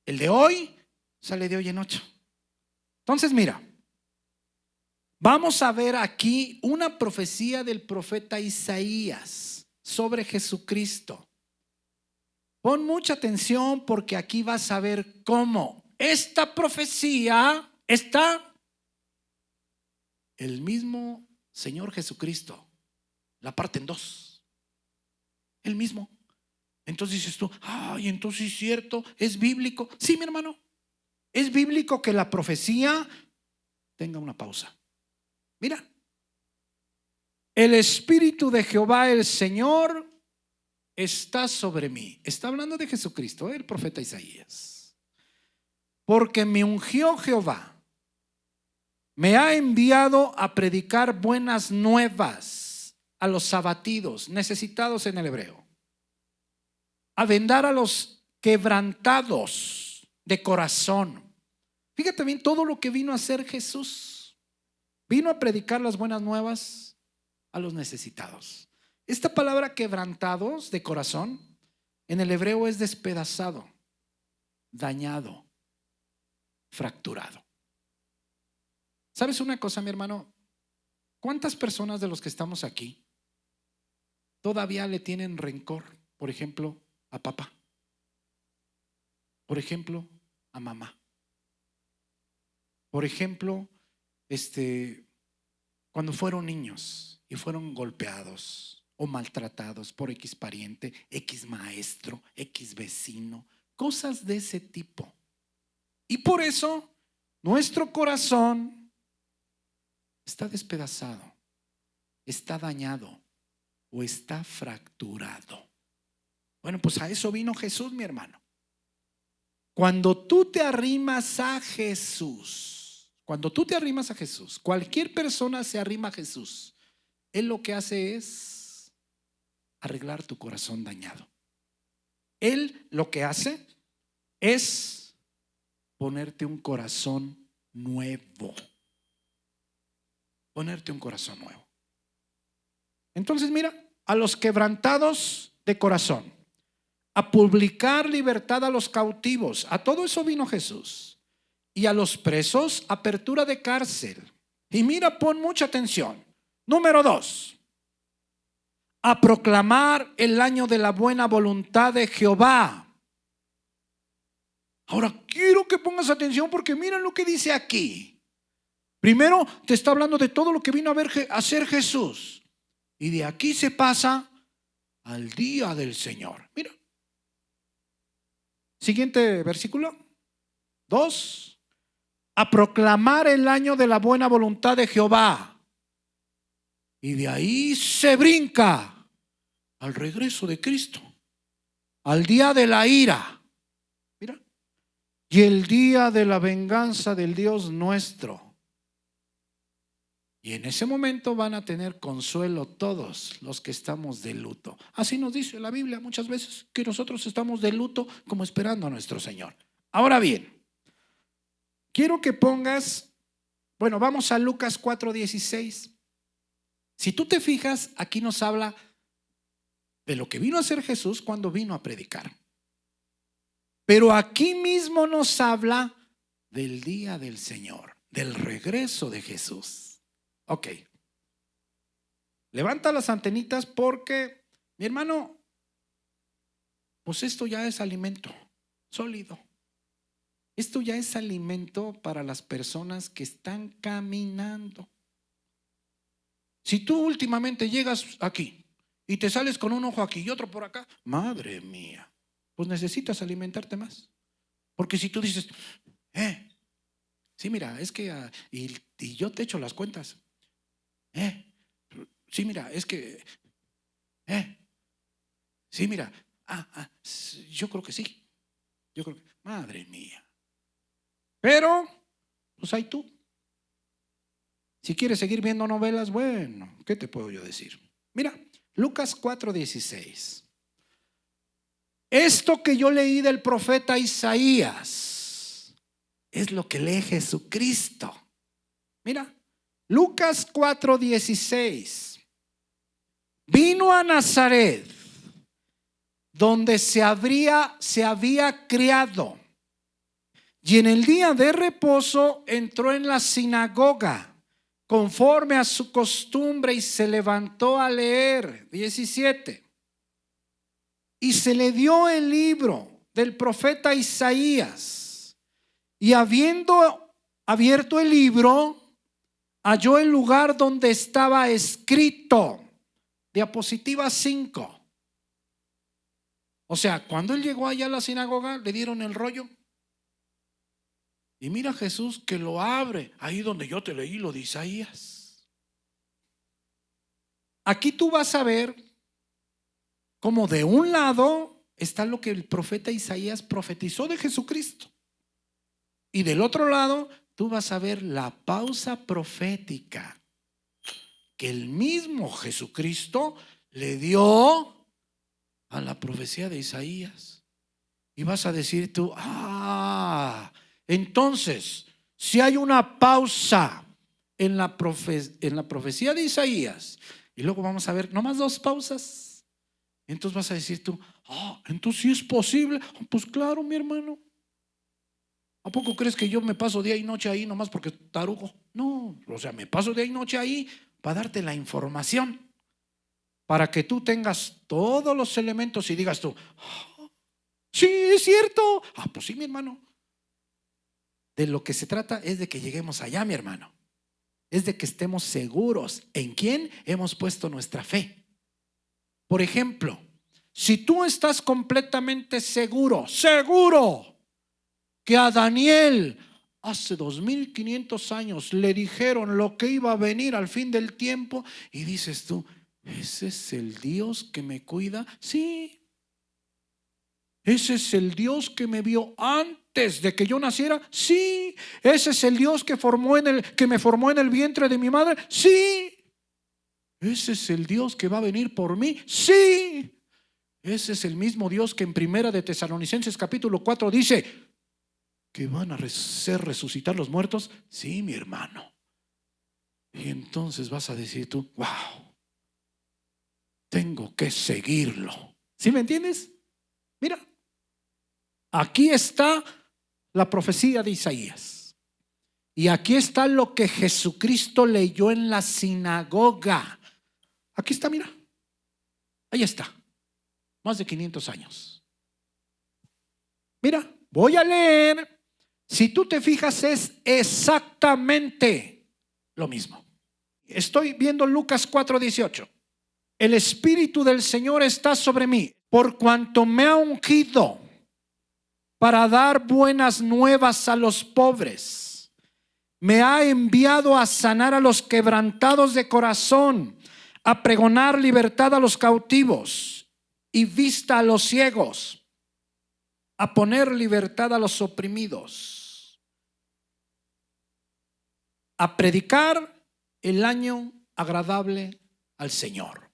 El de hoy sale de hoy en 8. Entonces, mira, vamos a ver aquí una profecía del profeta Isaías sobre Jesucristo. Pon mucha atención porque aquí vas a ver cómo esta profecía está el mismo Señor Jesucristo. La parte en 2. El mismo. Entonces dices tú, ay, entonces es cierto, es bíblico. Sí, mi hermano, es bíblico que la profecía tenga una pausa. Mira, el Espíritu de Jehová el Señor está sobre mí. Está hablando de Jesucristo, el profeta Isaías. Porque me ungió Jehová, me ha enviado a predicar buenas nuevas a los abatidos, necesitados en el hebreo, a vendar a los quebrantados de corazón. Fíjate bien todo lo que vino a hacer Jesús. Vino a predicar las buenas nuevas a los necesitados. Esta palabra quebrantados de corazón en el hebreo es despedazado, dañado, fracturado. ¿Sabes una cosa, mi hermano? ¿Cuántas personas de los que estamos aquí todavía le tienen rencor, por ejemplo, a papá? Por ejemplo, a mamá. Por ejemplo, cuando fueron niños y fueron golpeados o maltratados por X pariente, X maestro, X vecino, cosas de ese tipo. Y por eso nuestro corazón está despedazado, está dañado o está fracturado. Bueno, pues a eso vino Jesús, mi hermano. Cuando tú te arrimas a Jesús, cualquier persona se arrima a Jesús, Él lo que hace es arreglar tu corazón dañado. Él lo que hace es ponerte un corazón nuevo. Ponerte un corazón nuevo. Entonces, mira, a los quebrantados de corazón, a publicar libertad a los cautivos, a todo eso vino Jesús. Y a los presos, apertura de cárcel. Y mira, pon mucha atención. Número 2, a proclamar el año de la buena voluntad de Jehová. Ahora quiero que pongas atención porque mira lo que dice aquí. Primero te está hablando de todo lo que vino a hacer Jesús. Y de aquí se pasa al día del Señor. Mira. Siguiente versículo. 2. A proclamar el año de la buena voluntad de Jehová. Y de ahí se brinca al regreso de Cristo, al día de la ira. Mira. Y el día de la venganza del Dios nuestro. Y en ese momento van a tener consuelo todos los que estamos de luto. Así nos dice la Biblia muchas veces, que nosotros estamos de luto como esperando a nuestro Señor. Ahora bien, quiero que pongas, bueno, vamos a Lucas 4:16. Si tú te fijas, aquí nos habla de lo que vino a hacer Jesús cuando vino a predicar. Pero aquí mismo nos habla del día del Señor, del regreso de Jesús. Ok. Levanta las antenitas porque, mi hermano, pues esto ya es alimento sólido. Esto ya es alimento para las personas que están caminando. Si tú últimamente llegas aquí y te sales con un ojo aquí y otro por acá, madre mía, pues necesitas alimentarte más. Porque si tú dices, sí, mira, es que, y yo te echo las cuentas, sí, mira, es que, sí, mira, yo creo que sí, yo creo que, madre mía. Pero, pues ahí tú. Si quieres seguir viendo novelas, bueno, ¿qué te puedo yo decir? Mira, Lucas 4:16. Esto que yo leí del profeta Isaías es lo que lee Jesucristo. Mira, Lucas 4:16. Vino a Nazaret, donde se había criado, y en el día de reposo entró en la sinagoga, conforme a su costumbre, y se levantó a leer. 17. Y se le dio el libro del profeta Isaías, y habiendo abierto el libro, halló el lugar donde estaba escrito. Diapositiva 5. O sea, cuando él llegó allá a la sinagoga, le dieron el rollo. Y mira Jesús que lo abre, ahí donde yo te leí lo de Isaías. Aquí tú vas a ver como de un lado está lo que el profeta Isaías profetizó de Jesucristo. Y del otro lado tú vas a ver la pausa profética que el mismo Jesucristo le dio a la profecía de Isaías. Y vas a decir tú, entonces, si hay una pausa en la profecía de Isaías, y luego vamos a ver nomás 2 pausas, entonces vas a decir tú, entonces sí es posible. Pues claro, mi hermano. ¿A poco crees que yo me paso día y noche ahí nomás porque tarugo? No, o sea, me paso día y noche ahí para darte la información, para que tú tengas todos los elementos y digas tú, sí, es cierto. Pues sí, mi hermano. De lo que se trata es de que lleguemos allá, mi hermano. Es de que estemos seguros en quién hemos puesto nuestra fe. Por ejemplo, si tú estás completamente seguro que a Daniel hace 2500 años le dijeron lo que iba a venir al fin del tiempo, y dices tú, ¿ese es el Dios que me cuida? Sí. ¿Ese es el Dios que me vio antes de que yo naciera? Sí. ¿Ese es el Dios que me formó en el vientre de mi madre? Sí. ¿Ese es el Dios que va a venir por mí? Sí. Ese es el mismo Dios que en Primera de Tesalonicenses capítulo 4 dice que van a ser resucitar los muertos. Sí, mi hermano. Y entonces vas a decir tú, wow, tengo que seguirlo. ¿Sí me entiendes? Mira, aquí está la profecía de Isaías. Y aquí está lo que Jesucristo leyó en la sinagoga. Aquí está, mira. Ahí está. Más de 500 años. Mira, voy a leer. Si tú te fijas, es exactamente lo mismo. Estoy viendo Lucas 4:18. El Espíritu del Señor está sobre mí, por cuanto me ha ungido para dar buenas nuevas a los pobres. Me ha enviado a sanar a los quebrantados de corazón, a pregonar libertad a los cautivos y vista a los ciegos, a poner libertad a los oprimidos, a predicar el año agradable al Señor.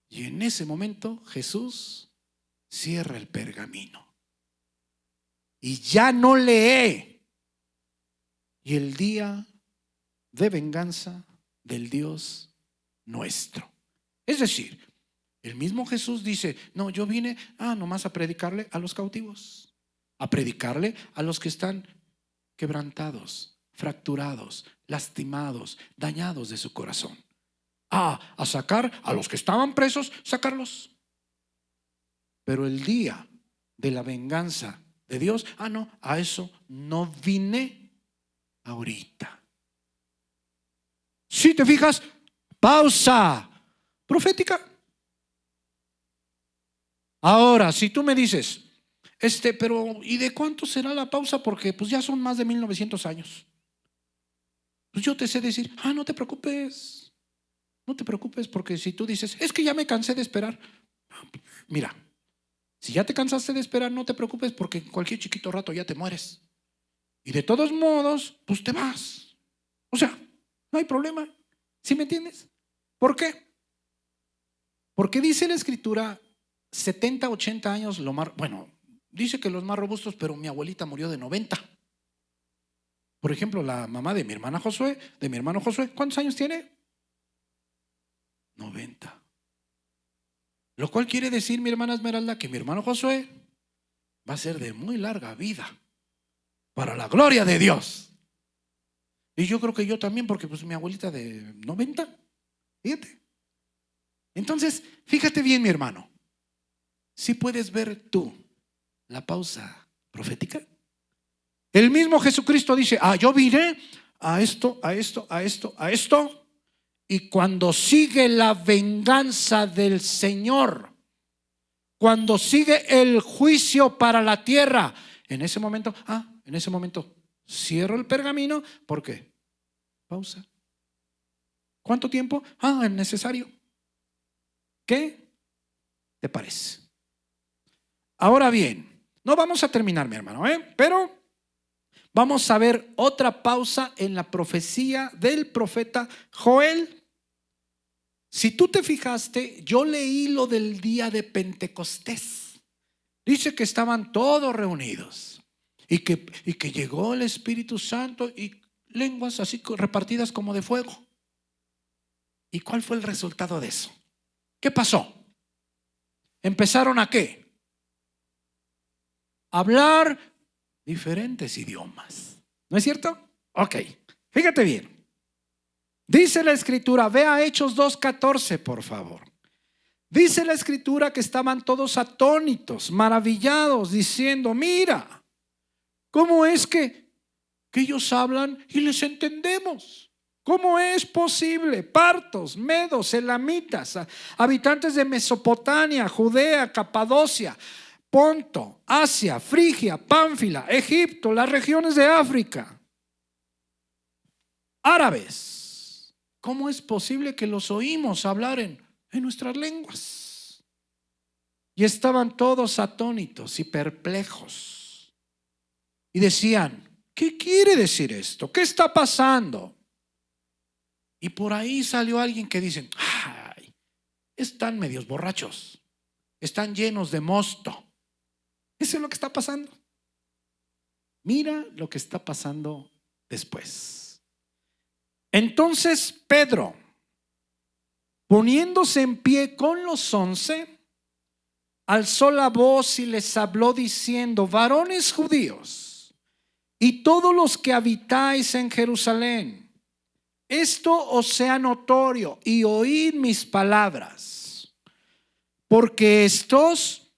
Y en ese momento Jesús cierra el pergamino y ya no lee. Y el día de venganza del Dios nuestro. Es decir, el mismo Jesús dice, no, yo vine nomás a predicarle a los cautivos, a predicarle a los que están quebrantados, fracturados, lastimados, dañados de su corazón. A sacar a los que estaban presos, sacarlos. Pero el día de la venganza de Dios, no, a eso no vine ahorita. Si te fijas, pausa profética. Ahora, si tú me dices, pero ¿y de cuánto será la pausa? Porque pues ya son más de 1900 años. Pues yo te sé decir, no te preocupes. No te preocupes, porque si tú dices, es que ya me cansé de esperar. Mira, si ya te cansaste de esperar, no te preocupes, porque en cualquier chiquito rato ya te mueres. Y de todos modos, pues te vas. O sea, no hay problema. ¿Sí me entiendes? ¿Por qué? Porque dice la Escritura, 70, 80 años, dice que los más robustos, pero mi abuelita murió de 90. Por ejemplo, la mamá de mi hermano Josué, ¿cuántos años tiene? 90. Lo cual quiere decir, mi hermana Esmeralda, que mi hermano Josué va a ser de muy larga vida para la gloria de Dios. Y yo creo que yo también, porque pues mi abuelita de 90, fíjate. Entonces, fíjate bien, mi hermano. Si puedes ver tú la pausa profética. El mismo Jesucristo dice, yo vine a esto. Y cuando sigue la venganza del Señor, cuando sigue el juicio para la tierra, en ese momento cierro el pergamino. ¿Por qué? Pausa. ¿Cuánto tiempo? Es necesario. ¿Qué te parece? Ahora bien, no vamos a terminar, mi hermano, pero vamos a ver otra pausa en la profecía del profeta Joel. Si tú te fijaste, yo leí lo del día de Pentecostés. Dice que estaban todos reunidos y que llegó el Espíritu Santo y lenguas así repartidas como de fuego. ¿Y cuál fue el resultado de eso? ¿Qué pasó? ¿Empezaron a qué? Hablar diferentes idiomas. ¿No es cierto? Ok, fíjate bien. Dice la Escritura, ve a Hechos 2:14, por favor. Dice la Escritura que estaban todos atónitos, maravillados, diciendo, mira, ¿cómo es que ellos hablan y les entendemos? ¿Cómo es posible? Partos, medos, elamitas, habitantes de Mesopotamia, Judea, Capadocia, Ponto, Asia, Frigia, Pánfila, Egipto, las regiones de África, árabes. ¿Cómo es posible que los oímos hablar en nuestras lenguas? Y estaban todos atónitos y perplejos. Y decían, ¿qué quiere decir esto? ¿Qué está pasando? Y por ahí salió alguien que dice, están medios borrachos, están llenos de mosto. Eso es lo que está pasando. Mira lo que está pasando después. Entonces Pedro, poniéndose en pie con los 11, alzó la voz y les habló diciendo, varones judíos y todos los que habitáis en Jerusalén, esto os sea notorio y oíd mis palabras, porque estos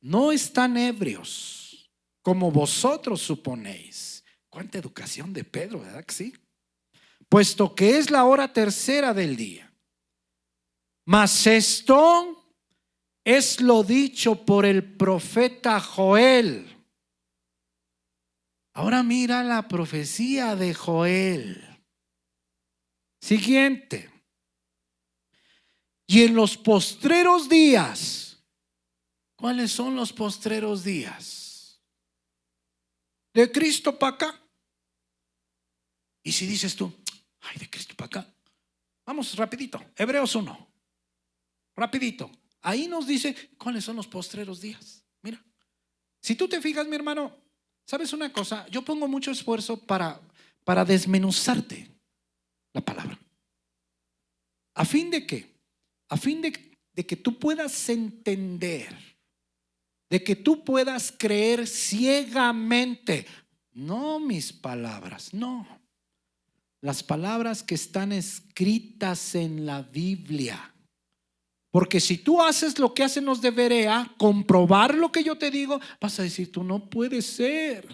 no están ebrios como vosotros suponéis. Cuánta educación de Pedro, ¿verdad que sí? Puesto que es la hora tercera del día. Mas esto es lo dicho por el profeta Joel. Ahora mira la profecía de Joel. Siguiente. Y en los postreros días, ¿cuáles son los postreros días? De Cristo para acá. Y si dices tú, de Cristo para acá, vamos rapidito, Hebreos 1, rapidito. Ahí nos dice cuáles son los postreros días. Mira, si tú te fijas, mi hermano, ¿sabes una cosa? Yo pongo mucho esfuerzo para desmenuzarte la palabra. ¿A fin de qué? A fin de que tú puedas entender, de que tú puedas creer ciegamente. No mis palabras, no. las palabras que están escritas en la Biblia. Porque si tú haces lo que hacen los de Berea, comprobar lo que yo te digo, vas a decir, tú no puedes ser.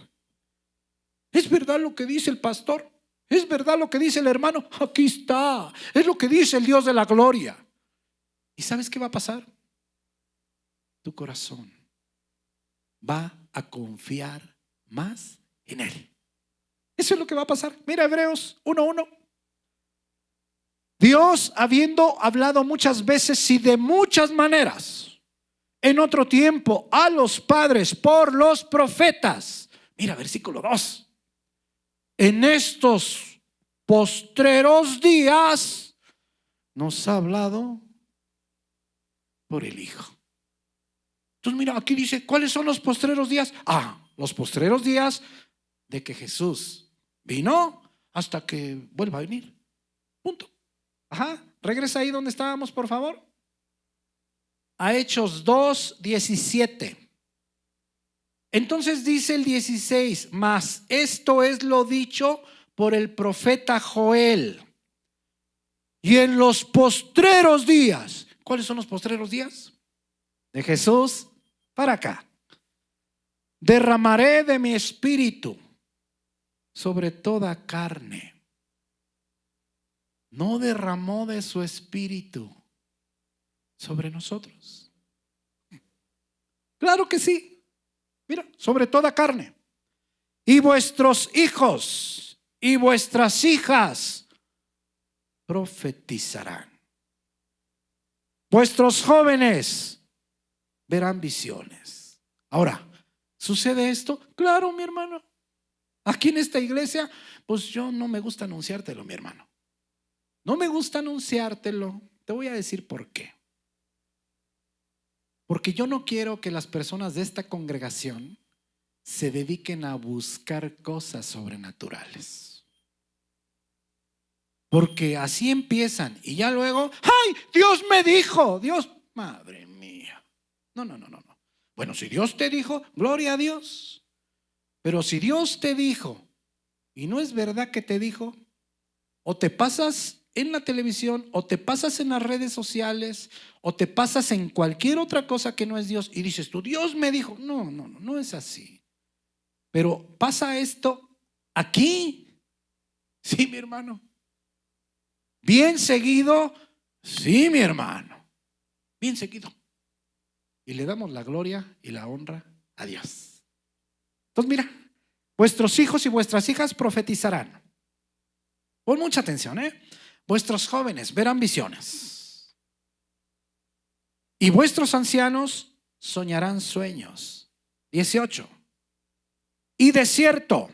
¿Es verdad lo que dice el pastor? ¿Es verdad lo que dice el hermano? Aquí está. Es lo que dice el Dios de la gloria. ¿Y sabes qué va a pasar? Tu corazón va a confiar más en Él. Eso es lo que va a pasar. Mira Hebreos 1:1. Dios, habiendo hablado muchas veces y de muchas maneras en otro tiempo a los padres por los profetas. Mira versículo 2. En estos postreros días nos ha hablado por el Hijo. Entonces mira, aquí dice, ¿cuáles son los postreros días? Los postreros días de que Jesús vino hasta que vuelva a venir. Punto. Regresa ahí donde estábamos, por favor. A Hechos 2:17. Entonces dice el 16, mas esto es lo dicho por el profeta Joel. Y en los postreros días, ¿cuáles son los postreros días? De Jesús para acá. Derramaré de mi espíritu sobre toda carne. No derramó de su espíritu sobre nosotros. Claro que sí. Mira, sobre toda carne. Y vuestros hijos y vuestras hijas profetizarán. Vuestros jóvenes verán visiones. Ahora, ¿sucede esto? Claro, mi hermano. Aquí en esta iglesia, pues yo no me gusta anunciártelo, mi hermano. No me gusta anunciártelo. Te voy a decir por qué. Porque yo no quiero que las personas de esta congregación se dediquen a buscar cosas sobrenaturales. Porque así empiezan y ya luego, ¡ay! Dios me dijo. Dios, madre mía. No. Bueno, si Dios te dijo, gloria a Dios. Pero si Dios te dijo y no es verdad que te dijo, o te pasas en la televisión, o te pasas en las redes sociales, o te pasas en cualquier otra cosa que no es Dios y dices tú, Dios me dijo. No es así. Pero pasa esto aquí. Sí, mi hermano. Bien seguido. Sí, mi hermano. Bien seguido. Y le damos la gloria y la honra a Dios. Entonces mira, vuestros hijos y vuestras hijas profetizarán. Pon mucha atención, Vuestros jóvenes verán visiones. Y vuestros ancianos soñarán sueños. 18. Y de cierto,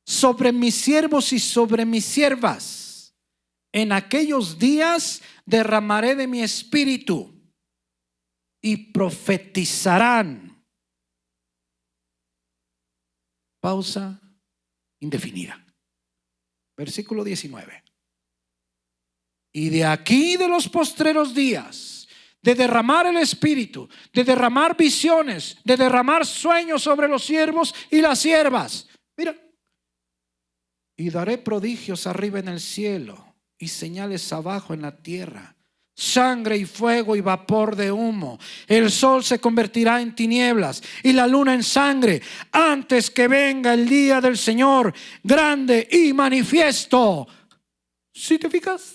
sobre mis siervos y sobre mis siervas, en aquellos días derramaré de mi espíritu y profetizarán. Pausa indefinida. Versículo 19. Y de aquí, de los postreros días, de derramar el espíritu, de derramar visiones, de derramar sueños sobre los siervos y las siervas. Mira. Y daré prodigios arriba en el cielo y señales abajo en la tierra, sangre y fuego y vapor de humo. El sol se convertirá en tinieblas y la luna en sangre antes que venga el día del Señor grande y manifiesto. ¿Sí te fijas?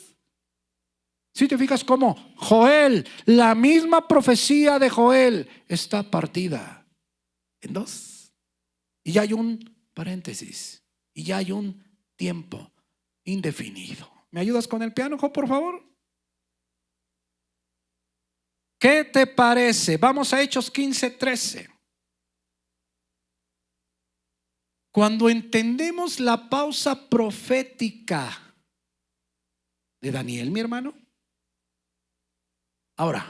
Si te fijas cómo Joel, la misma profecía de Joel está partida en dos. Y ya hay un paréntesis. Y ya hay un tiempo indefinido. ¿Me ayudas con el piano, por favor? ¿Qué te parece? Vamos a Hechos 15:13. Cuando entendemos la pausa profética de Daniel, mi hermano. Ahora,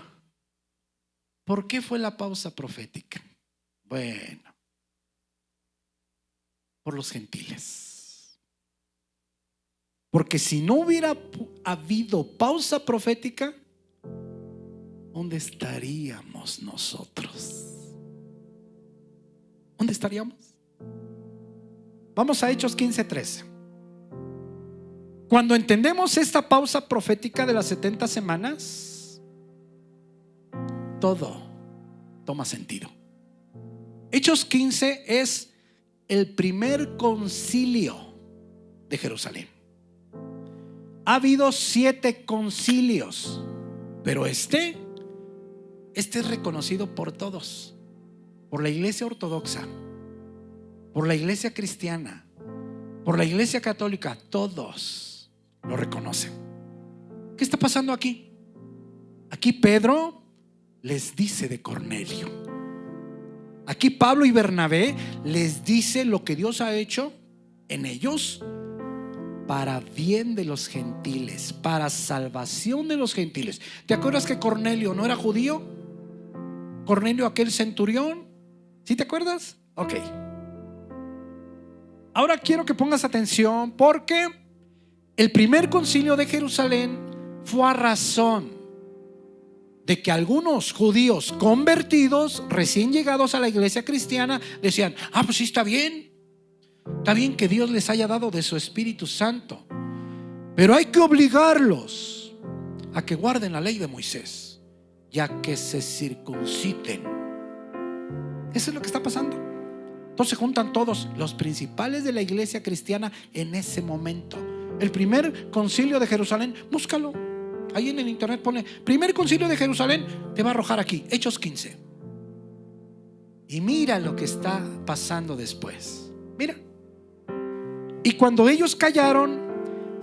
¿por qué fue la pausa profética? Bueno, por los gentiles. Porque si no hubiera habido pausa profética, ¿dónde estaríamos nosotros? ¿Dónde estaríamos? Vamos a Hechos 15:13. Cuando entendemos esta pausa profética de las 70 semanas, todo toma sentido. Hechos 15 es el primer concilio de Jerusalén. Ha habido 7 concilios, pero este es reconocido por todos, por la iglesia ortodoxa, por la iglesia cristiana, por la iglesia católica. Todos lo reconocen. ¿Qué está pasando aquí? Aquí Pedro les dice de Cornelio. Aquí Pablo y Bernabé les dice lo que Dios ha hecho en ellos para bien de los gentiles, para salvación de los gentiles. ¿Te acuerdas que Cornelio no era judío? Cornelio, aquel centurión. ¿Sí te acuerdas? Ok. Ahora quiero que pongas atención, porque el primer concilio de Jerusalén fue a razón de que algunos judíos convertidos, recién llegados a la iglesia cristiana, decían: pues sí, está bien que Dios les haya dado de su Espíritu Santo, pero hay que obligarlos a que guarden la ley de Moisés, ya que se circunciden. Eso es lo que está pasando. Entonces se juntan todos los principales de la iglesia cristiana en ese momento. El primer concilio de Jerusalén, búscalo ahí en el internet, pone primer concilio de Jerusalén, te va a arrojar aquí, Hechos 15. Y mira lo que está pasando después. Mira. Y cuando ellos callaron,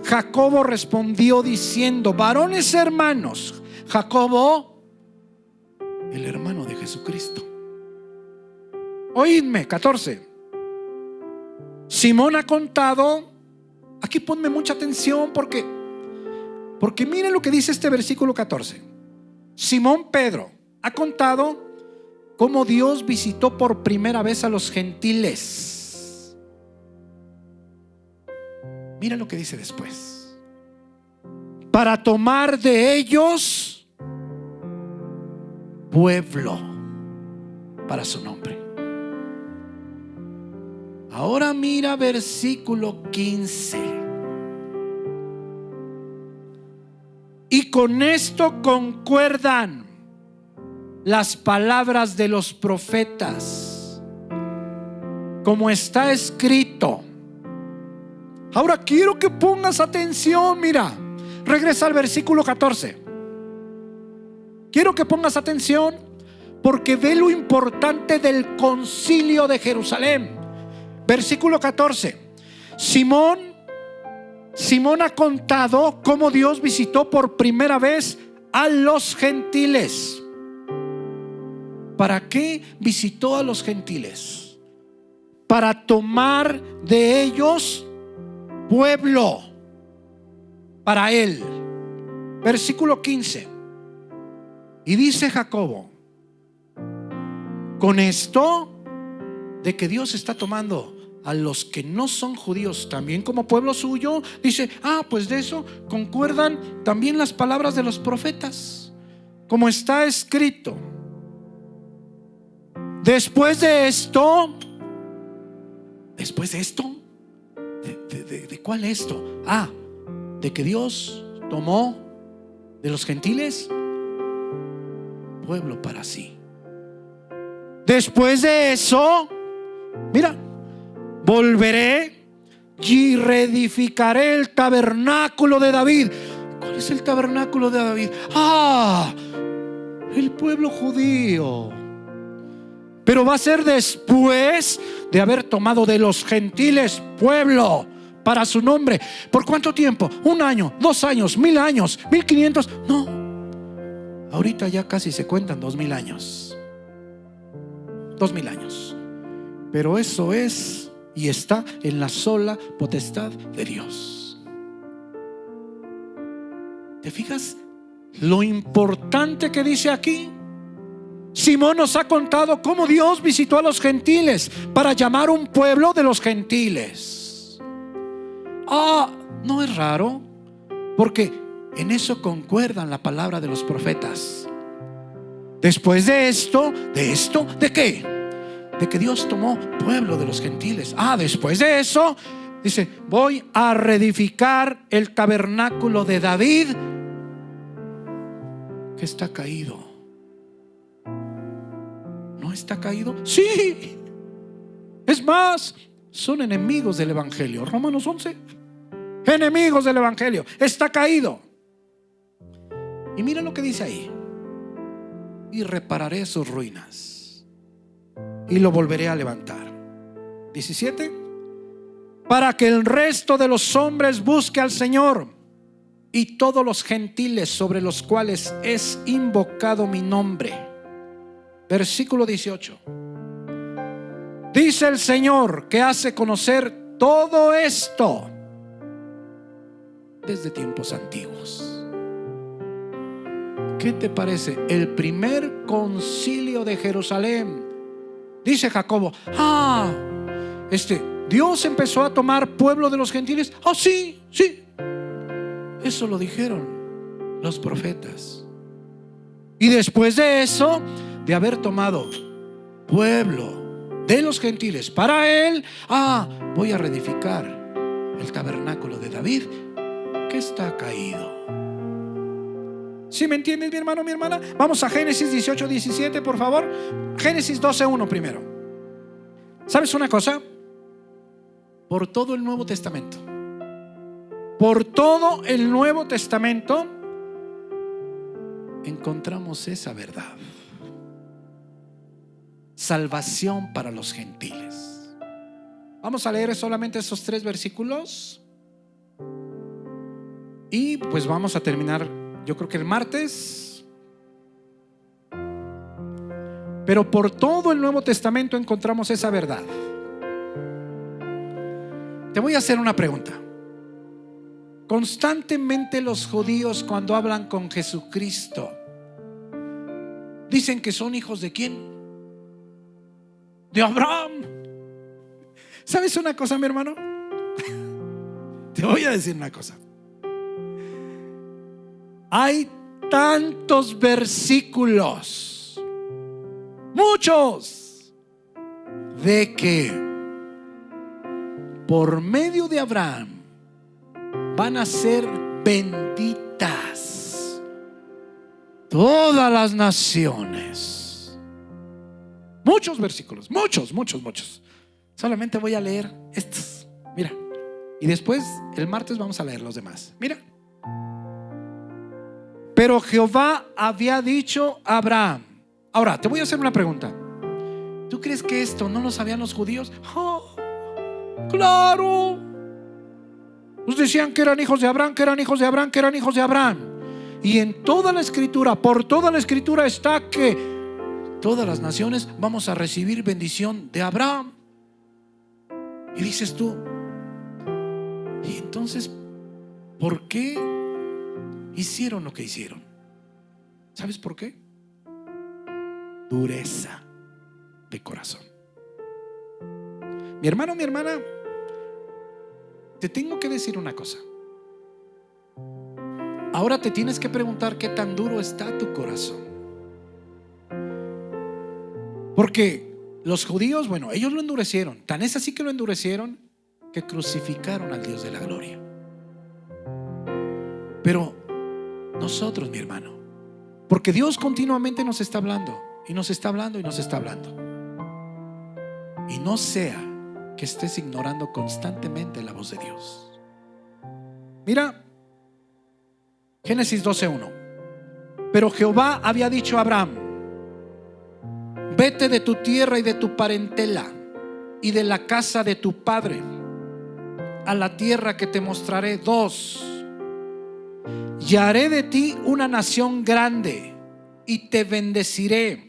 Jacobo respondió diciendo: varones hermanos, Jacobo, el hermano de Jesucristo, oídme. 14. Simón ha contado. Aquí ponme mucha atención, porque miren lo que dice este versículo 14. Simón Pedro ha contado cómo Dios visitó por primera vez a los gentiles. Mira lo que dice después: para tomar de ellos pueblo para su nombre. Ahora mira versículo 15. Y con esto concuerdan las palabras de los profetas, como está escrito. Ahora quiero que pongas atención. Mira, regresa al versículo 14. Quiero que pongas atención, porque ve lo importante del concilio de Jerusalén. Versículo 14. Simón ha contado cómo Dios visitó por primera vez a los gentiles. ¿Para qué visitó a los gentiles? Para tomar de ellos pueblo para él. Versículo 15. Y dice Jacobo: con esto de que Dios está tomando a los que no son judíos también como pueblo suyo, dice: pues de eso concuerdan también las palabras de los profetas, como está escrito. Después de esto, ¿de cuál esto? De que Dios tomó de los gentiles pueblo para sí. Después de eso, mira, volveré y reedificaré el tabernáculo de David. ¿Cuál es el tabernáculo de David? El pueblo judío. Pero va a ser después de haber tomado de los gentiles pueblo para su nombre. ¿Por cuánto tiempo? 1 año, 2 años, 1000 años, 1500. No, ahorita ya casi se cuentan 2000 años. 2000 años. Pero eso es y está en la sola potestad de Dios. ¿Te fijas lo importante que dice aquí? Simón nos ha contado cómo Dios visitó a los gentiles para llamar un pueblo de los gentiles. No es raro, porque en eso concuerdan la palabra de los profetas. Después de esto, ¿de qué? De que Dios tomó pueblo de los gentiles. Después de eso, Dice, voy a reedificar el tabernáculo de David que está caído. ¿No está caído? Sí. Es más, son enemigos del evangelio. Romanos 11. Enemigos del evangelio. Está caído. Y mira lo que dice ahí. Y repararé sus ruinas y lo volveré a levantar. 17. Para que el resto de los hombres busque al Señor y todos los gentiles sobre los cuales es invocado mi nombre. Versículo 18. Dice el Señor que hace conocer todo esto desde tiempos antiguos. ¿Qué te parece? El primer concilio de Jerusalén. Dice Jacobo, Dios empezó a tomar pueblo de los gentiles. Sí. Eso lo dijeron los profetas. Y después de eso, de haber tomado pueblo de los gentiles para él, voy a reedificar el tabernáculo de David que está caído. ¿Sí me entiendes, mi hermano, mi hermana? Vamos a Génesis 18, 17, por favor. Génesis 12, 1 primero. ¿Sabes una cosa? Por todo el Nuevo Testamento, encontramos esa verdad. Salvación para los gentiles. Vamos a leer solamente esos 3 versículos y pues vamos a terminar, yo creo que el martes. Pero por todo el Nuevo Testamento encontramos esa verdad. Te voy a hacer una pregunta. Constantemente los judíos, cuando hablan con Jesucristo, dicen que son hijos ¿de quién? De Abraham. ¿Sabes una cosa, mi hermano? Te voy a decir una cosa. Hay tantos versículos, muchos, de que por medio de Abraham van a ser benditas todas las naciones. Muchos versículos, muchos. Solamente voy a leer estos. Mira. Y después el martes vamos a leer los demás. Mira. Pero Jehová había dicho a Abraham. Ahora te voy a hacer una pregunta. ¿Tú crees que esto no lo sabían los judíos? Claro. Nos decían que eran hijos de Abraham, que eran hijos de Abraham, que eran hijos de Abraham. Y en toda la escritura, por toda la escritura está que todas las naciones vamos a recibir bendición de Abraham. Y dices tú, y entonces, ¿por qué hicieron lo que hicieron? ¿Sabes por qué? Dureza de corazón. Mi hermano, mi hermana, te tengo que decir una cosa. Ahora te tienes que preguntar qué tan duro está tu corazón. Porque los judíos, bueno, ellos lo endurecieron. Tan es así que lo endurecieron que crucificaron al Dios de la gloria. Pero nosotros, mi hermano, porque Dios continuamente nos está hablando y nos está hablando y nos está hablando. Y no sea que estés ignorando constantemente la voz de Dios. Mira, Génesis 12:1. Pero Jehová había dicho a Abraham: vete de tu tierra y de tu parentela y de la casa de tu padre a la tierra que te mostraré. 2. Y haré de ti una nación grande y te bendeciré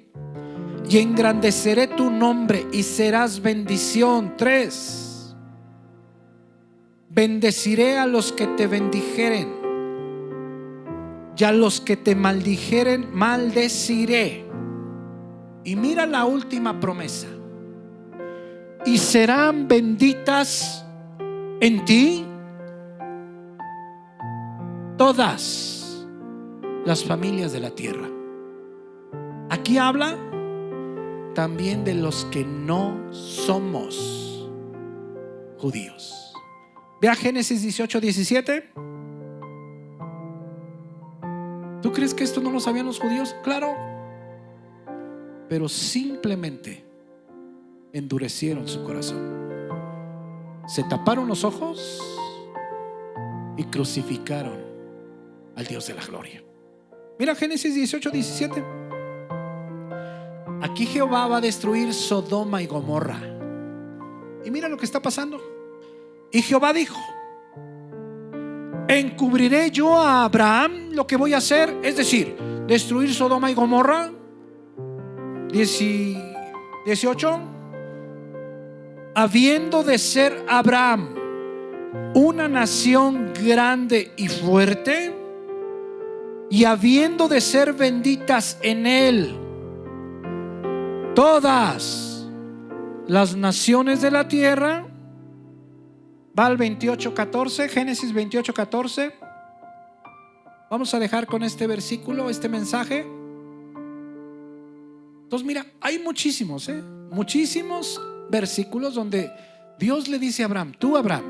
y engrandeceré tu nombre y serás bendición. 3. Bendeciré a los que te bendijeren y a los que te maldijeren maldeciré. Y mira la última promesa: y serán benditas en ti todas las familias de la tierra. Aquí habla también de los que no somos judíos. Ve a Génesis 18, 17. ¿Tú crees que esto no lo sabían los judíos? Claro. Pero simplemente endurecieron su corazón. Se taparon los ojos y crucificaron al Dios de la gloria. Mira Génesis 18, 17. Aquí Jehová va a destruir Sodoma y Gomorra. Y mira lo que está pasando. Y Jehová dijo: encubriré yo a Abraham lo que voy a hacer, es decir, destruir Sodoma y Gomorra. 18. Habiendo de ser Abraham una nación grande y fuerte, y habiendo de ser benditas en él todas las naciones de la tierra. Va al 28:14, Génesis 28:14. Vamos a dejar con este versículo, este mensaje. Entonces mira, hay muchísimos versículos donde Dios le dice a Abraham: tú, Abraham,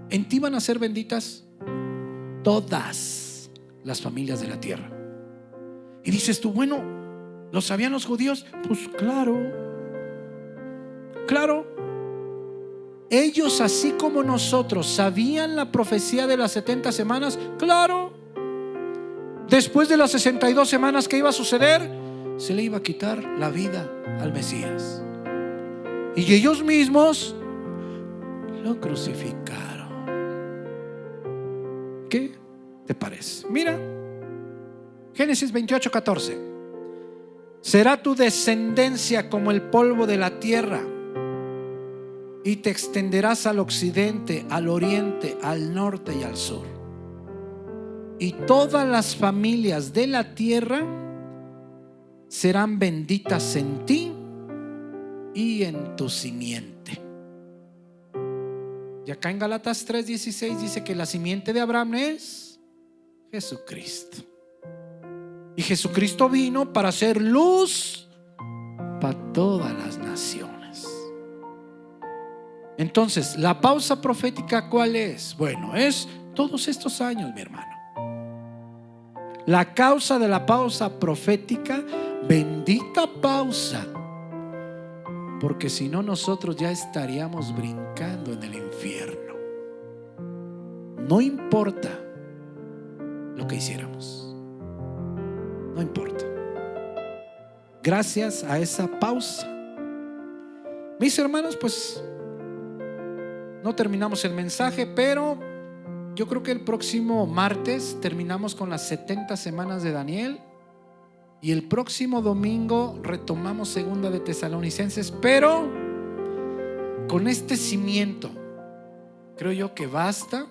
en ti van a ser benditas todas las familias de la tierra. Y dices tú, bueno, ¿lo sabían los judíos? Pues claro. Ellos, así como nosotros, sabían la profecía de las 70 semanas. Claro. Después de las 62 semanas, ¿qué iba a suceder? Se le iba a quitar la vida al Mesías. Y ellos mismos lo crucificaron. ¿Qué te parece? Mira, Génesis 28:14. Será tu descendencia como el polvo de la tierra, y te extenderás al occidente, al oriente, al norte y al sur. Y todas las familias de la tierra serán benditas en ti y en tu simiente. Y acá en Gálatas 3:16 dice que la simiente de Abraham es Jesucristo. Y Jesucristo vino para ser luz para todas las naciones. Entonces, la pausa profética, ¿cuál es? Bueno, es todos estos años, mi hermano. La causa de la pausa profética, bendita pausa, porque si no, nosotros ya estaríamos brincando en el infierno. No importa lo que hiciéramos, no importa. Gracias a esa pausa, mis hermanos, pues no terminamos el mensaje, pero yo creo que el próximo martes terminamos con las 70 semanas de Daniel, y el próximo domingo retomamos segunda de Tesalonicenses, pero con este cimiento creo yo que basta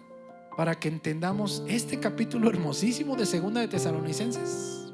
para que entendamos este capítulo hermosísimo de segunda de Tesalonicenses.